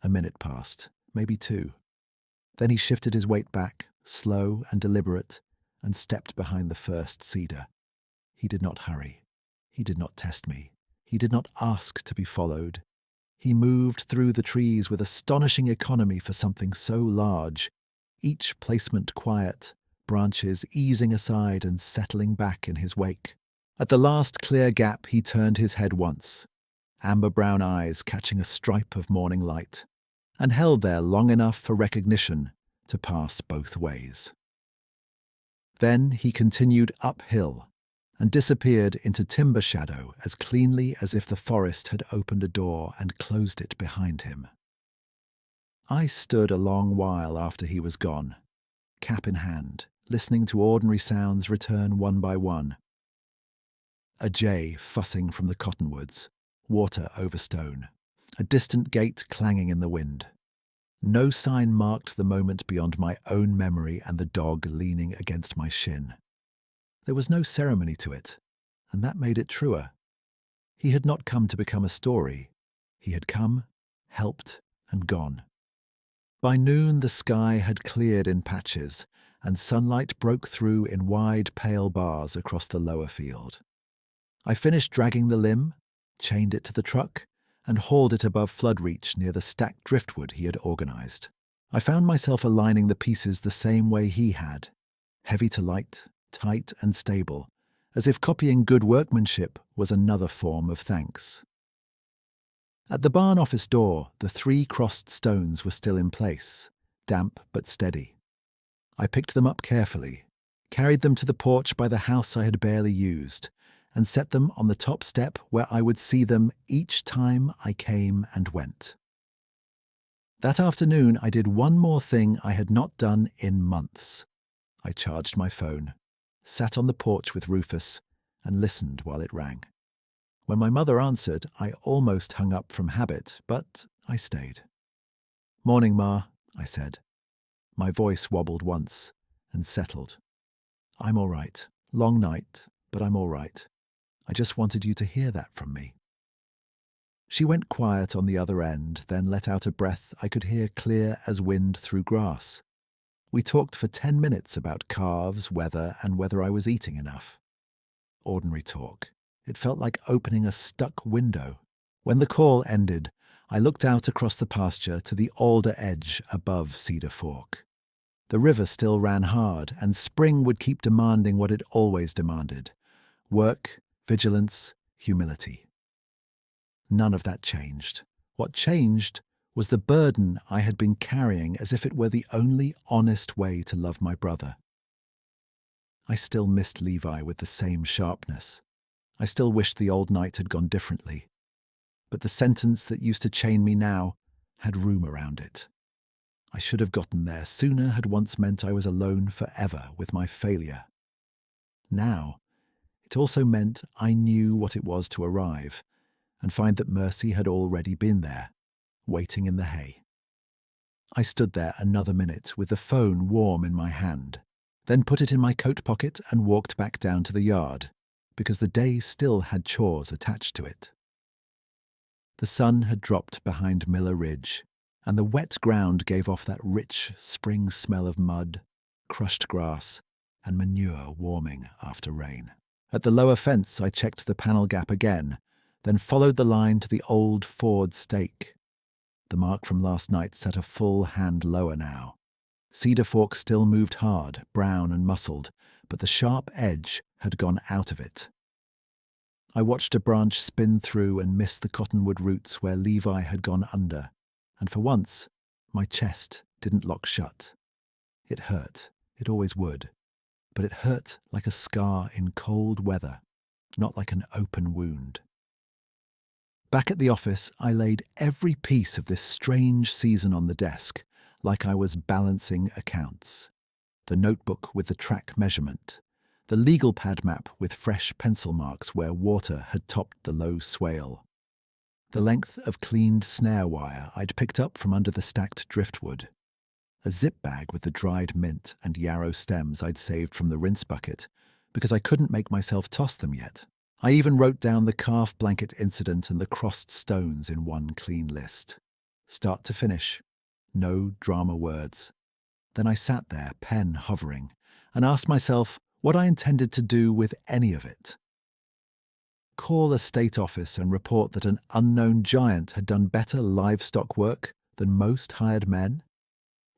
A minute passed, maybe 2. Then he shifted his weight back, slow and deliberate, and stepped behind the first cedar. He did not hurry. He did not test me. He did not ask to be followed. He moved through the trees with astonishing economy for something so large, each placement quiet, branches easing aside and settling back in his wake. At the last clear gap, he turned his head once, amber-brown eyes catching a stripe of morning light, and held there long enough for recognition to pass both ways. Then he continued uphill and disappeared into timber shadow as cleanly as if the forest had opened a door and closed it behind him. I stood a long while after he was gone, cap in hand, listening to ordinary sounds return one by one. A jay fussing from the cottonwoods, water over stone, a distant gate clanging in the wind. No sign marked the moment beyond my own memory and the dog leaning against my shin. There was no ceremony to it, and that made it truer. He had not come to become a story. He had come, helped, and gone. By noon the sky had cleared in patches, and sunlight broke through in wide, pale bars across the lower field. I finished dragging the limb, chained it to the truck, and hauled it above flood reach near the stacked driftwood he had organized. I found myself aligning the pieces the same way he had, heavy to light, tight and stable, as if copying good workmanship was another form of thanks. At the barn office door, the 3 crossed stones were still in place, damp but steady. I picked them up carefully, carried them to the porch by the house I had barely used, and set them on the top step where I would see them each time I came and went. That afternoon, I did one more thing I had not done in months. I charged my phone, sat on the porch with Rufus, and listened while it rang. When my mother answered, I almost hung up from habit, but I stayed. "Morning, Ma," I said. My voice wobbled once and settled. "I'm all right. Long night, but I'm all right. I just wanted you to hear that from me." She went quiet on the other end, then let out a breath I could hear clear as wind through grass. We talked for 10 minutes about calves, weather, and whether I was eating enough. Ordinary talk. It felt like opening a stuck window. When the call ended, I looked out across the pasture to the alder edge above Cedar Fork. The river still ran hard, and spring would keep demanding what it always demanded: work, vigilance, humility. None of that changed. What changed was the burden I had been carrying as if it were the only honest way to love my brother. I still missed Levi with the same sharpness. I still wished the old night had gone differently. But the sentence that used to chain me now had room around it. I should have gotten there sooner had once meant I was alone forever with my failure. Now, it also meant I knew what it was to arrive and find that Mercy had already been there, waiting in the hay. I stood there another minute with the phone warm in my hand, then put it in my coat pocket and walked back down to the yard, because the day still had chores attached to it. The sun had dropped behind Miller Ridge, and the wet ground gave off that rich spring smell of mud, crushed grass, and manure warming after rain. At the lower fence, I checked the panel gap again, then followed the line to the old Ford stake. The mark from last night sat a full hand lower now. Cedar Fork still moved hard, brown and muscled, but the sharp edge had gone out of it. I watched a branch spin through and miss the cottonwood roots where Levi had gone under, and for once, my chest didn't lock shut. It hurt, it always would, but it hurt like a scar in cold weather, not like an open wound. Back at the office, I laid every piece of this strange season on the desk, like I was balancing accounts. The notebook with the track measurement, the legal pad map with fresh pencil marks where water had topped the low swale, the length of cleaned snare wire I'd picked up from under the stacked driftwood, a zip bag with the dried mint and yarrow stems I'd saved from the rinse bucket because I couldn't make myself toss them yet. I even wrote down the calf blanket incident and the crossed stones in one clean list. Start to finish. No drama words. Then I sat there, pen hovering, and asked myself what I intended to do with any of it. Call a state office and report that an unknown giant had done better livestock work than most hired men?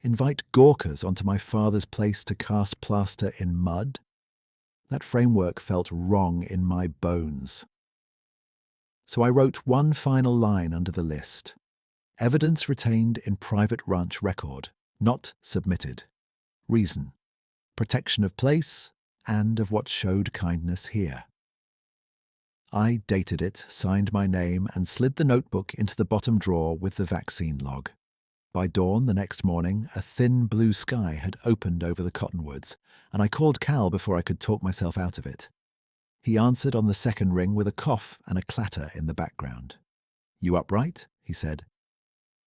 Invite gawkers onto my father's place to cast plaster in mud? That framework felt wrong in my bones. So I wrote one final line under the list. Evidence retained in private ranch record, not submitted. Reason: protection of place and of what showed kindness here. I dated it, signed my name, and slid the notebook into the bottom drawer with the vaccine log. By dawn the next morning, a thin blue sky had opened over the cottonwoods, and I called Cal before I could talk myself out of it. He answered on the second ring with a cough and a clatter in the background. "You up right?" he said.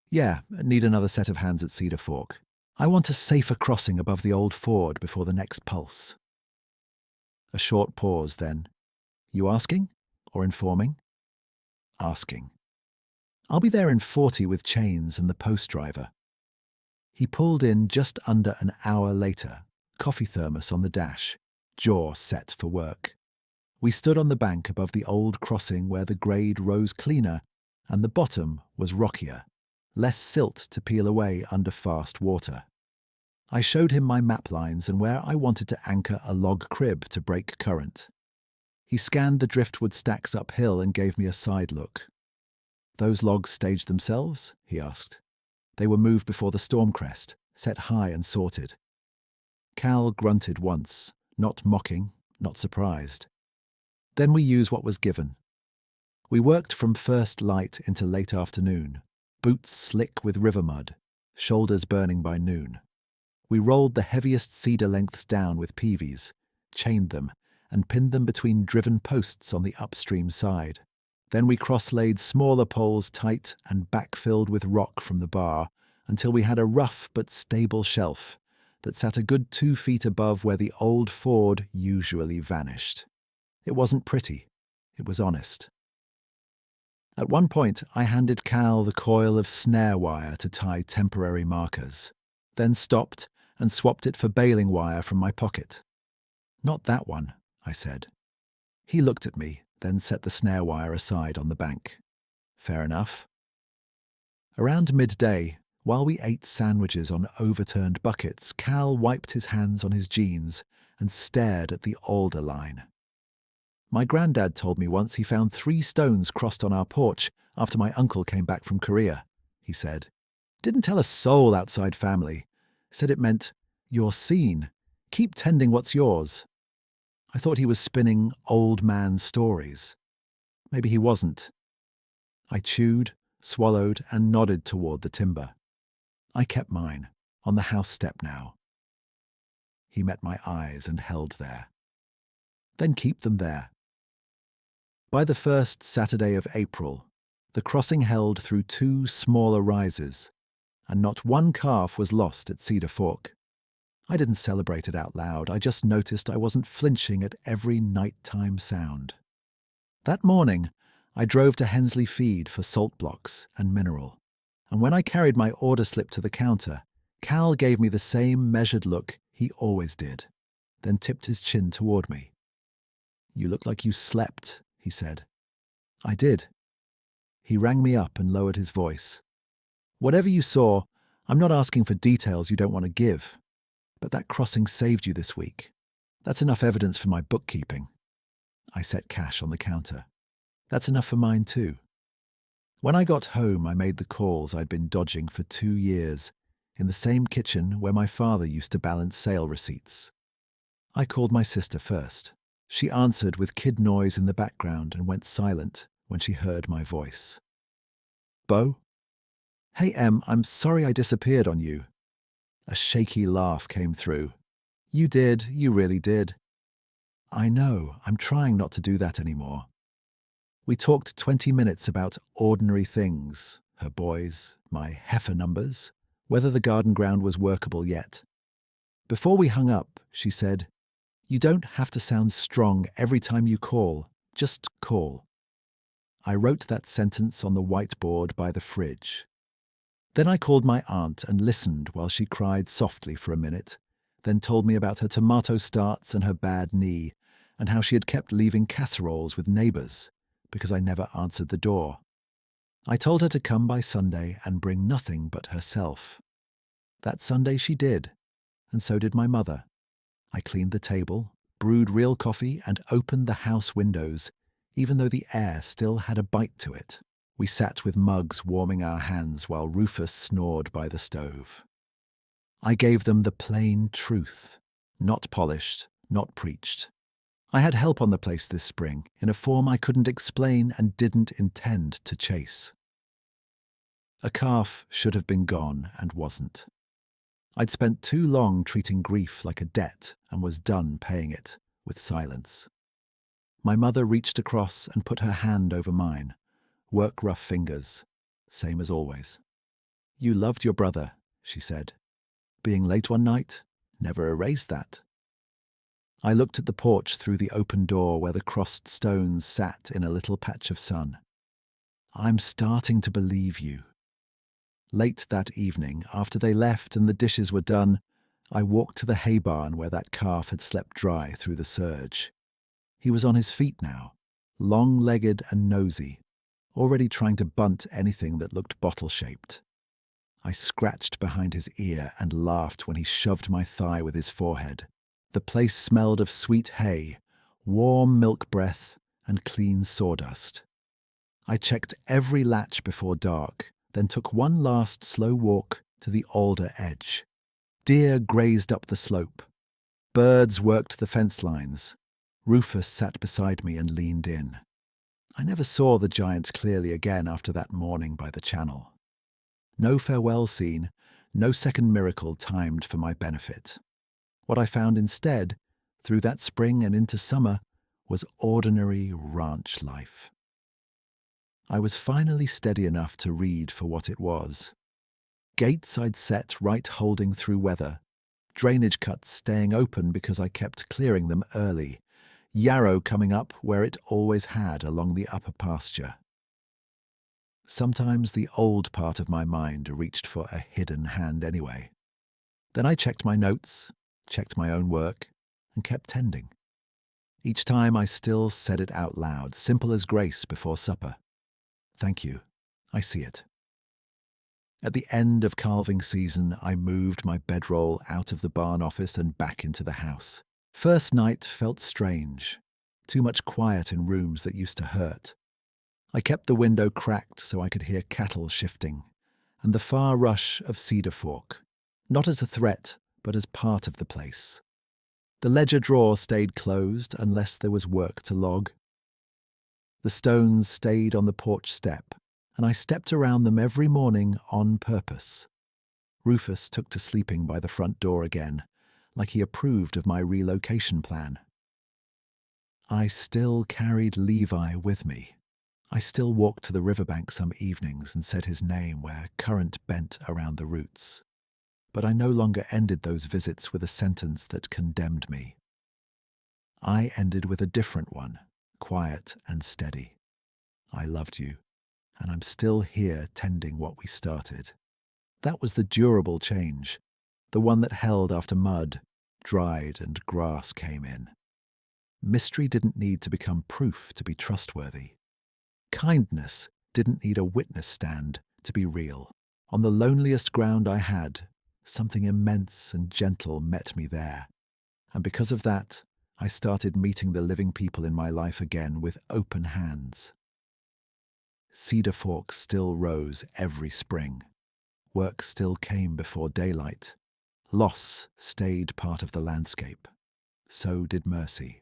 "Yeah, need another set of hands at Cedar Fork. I want a safer crossing above the old ford before the next pulse." A short pause, then. "You asking or informing?" "Asking." "I'll be there in 40 with chains and the post driver." He pulled in just under an hour later, coffee thermos on the dash, jaw set for work. We stood on the bank above the old crossing where the grade rose cleaner and the bottom was rockier, less silt to peel away under fast water. I showed him my map lines and where I wanted to anchor a log crib to break current. He scanned the driftwood stacks uphill and gave me a side look. "Those logs staged themselves?" he asked. "They were moved before the storm crest, set high and sorted." Cal grunted once, not mocking, not surprised. Then we used what was given. We worked from first light into late afternoon, boots slick with river mud, shoulders burning by noon. We rolled the heaviest cedar lengths down with peavies, chained them, and pinned them between driven posts on the upstream side. Then we cross-laid smaller poles tight and backfilled with rock from the bar until we had a rough but stable shelf that sat a good 2 feet above where the old ford usually vanished. It wasn't pretty. It was honest. At one point, I handed Cal the coil of snare wire to tie temporary markers, then stopped and swapped it for baling wire from my pocket. "Not that one," I said. He looked at me, then set the snare wire aside on the bank. "Fair enough." Around midday, while we ate sandwiches on overturned buckets, Cal wiped his hands on his jeans and stared at the alder line. "My granddad told me once he found 3 stones crossed on our porch after my uncle came back from Korea," he said. "Didn't tell a soul outside family. Said it meant, 'You're seen. Keep tending what's yours.' I thought he was spinning old man stories. Maybe he wasn't." I chewed, swallowed, and nodded toward the timber. I kept mine, on the house step now. He met my eyes and held there. "Then keep them there." By the first Saturday of April, the crossing held through 2 smaller rises, and not one calf was lost at Cedar Fork. I didn't celebrate it out loud, I just noticed I wasn't flinching at every nighttime sound. That morning, I drove to Hensley Feed for salt blocks and mineral, and when I carried my order slip to the counter, Cal gave me the same measured look he always did, then tipped his chin toward me. "You look like you slept," he said. I did. He rang me up and lowered his voice. "Whatever you saw, I'm not asking for details you don't want to give. But that crossing saved you this week. That's enough evidence for my bookkeeping." I set cash on the counter. "That's enough for mine too." When I got home, I made the calls I'd been dodging for 2 years, in the same kitchen where my father used to balance sale receipts. I called my sister first. She answered with kid noise in the background and went silent when she heard my voice. "Bo?" "Hey, Em, I'm sorry I disappeared on you." A shaky laugh came through. "You did, you really did." "I know, I'm trying not to do that anymore." We talked 20 minutes about ordinary things, her boys, my heifer numbers, whether the garden ground was workable yet. Before we hung up, she said, "You don't have to sound strong every time you call, just call." I wrote that sentence on the whiteboard by the fridge. Then I called my aunt and listened while she cried softly for a minute, then told me about her tomato starts and her bad knee, and how she had kept leaving casseroles with neighbours because I never answered the door. I told her to come by Sunday and bring nothing but herself. That Sunday she did, and so did my mother. I cleaned the table, brewed real coffee, and opened the house windows, even though the air still had a bite to it. We sat with mugs warming our hands while Rufus snored by the stove. I gave them the plain truth, not polished, not preached. I had help on the place this spring, in a form I couldn't explain and didn't intend to chase. A calf should have been gone and wasn't. I'd spent too long treating grief like a debt and was done paying it with silence. My mother reached across and put her hand over mine, work-rough fingers, same as always. "You loved your brother," she said. "Being late one night never erased that." I looked at the porch through the open door where the crossed stones sat in a little patch of sun. "I'm starting to believe you." Late that evening, after they left and the dishes were done, I walked to the hay barn where that calf had slept dry through the surge. He was on his feet now, long-legged and nosy, already trying to bunt anything that looked bottle-shaped. I scratched behind his ear and laughed when he shoved my thigh with his forehead. The place smelled of sweet hay, warm milk breath, and clean sawdust. I checked every latch before dark, then took one last slow walk to the alder edge. Deer grazed up the slope. Birds worked the fence lines. Rufus sat beside me and leaned in. I never saw the giant clearly again after that morning by the channel. No farewell scene, no second miracle timed for my benefit. What I found instead, through that spring and into summer, was ordinary ranch life. I was finally steady enough to read for what it was. Gates I'd set right holding through weather, drainage cuts staying open because I kept clearing them early, yarrow coming up where it always had along the upper pasture. Sometimes the old part of my mind reached for a hidden hand anyway. Then I checked my notes, checked my own work, and kept tending. Each time I still said it out loud, simple as grace before supper. Thank you. I see it. At the end of calving season, I moved my bedroll out of the barn office and back into the house. First night felt strange. Too much quiet in rooms that used to hurt. I kept the window cracked so I could hear cattle shifting, and the far rush of Cedar Fork, not as a threat, but as part of the place. The ledger drawer stayed closed unless there was work to log. The stones stayed on the porch step, and I stepped around them every morning on purpose. Rufus took to sleeping by the front door again, like he approved of my relocation plan. I still carried Levi with me. I still walked to the riverbank some evenings and said his name where current bent around the roots. But I no longer ended those visits with a sentence that condemned me. I ended with a different one, quiet and steady. I loved you, and I'm still here tending what we started. That was the durable change, the one that held after mud dried and grass came in. Mystery didn't need to become proof to be trustworthy. Kindness didn't need a witness stand to be real. On the loneliest ground I had, something immense and gentle met me there. And because of that, I started meeting the living people in my life again with open hands. Cedar Fork still rose every spring. Work still came before daylight. Loss stayed part of the landscape. So did mercy.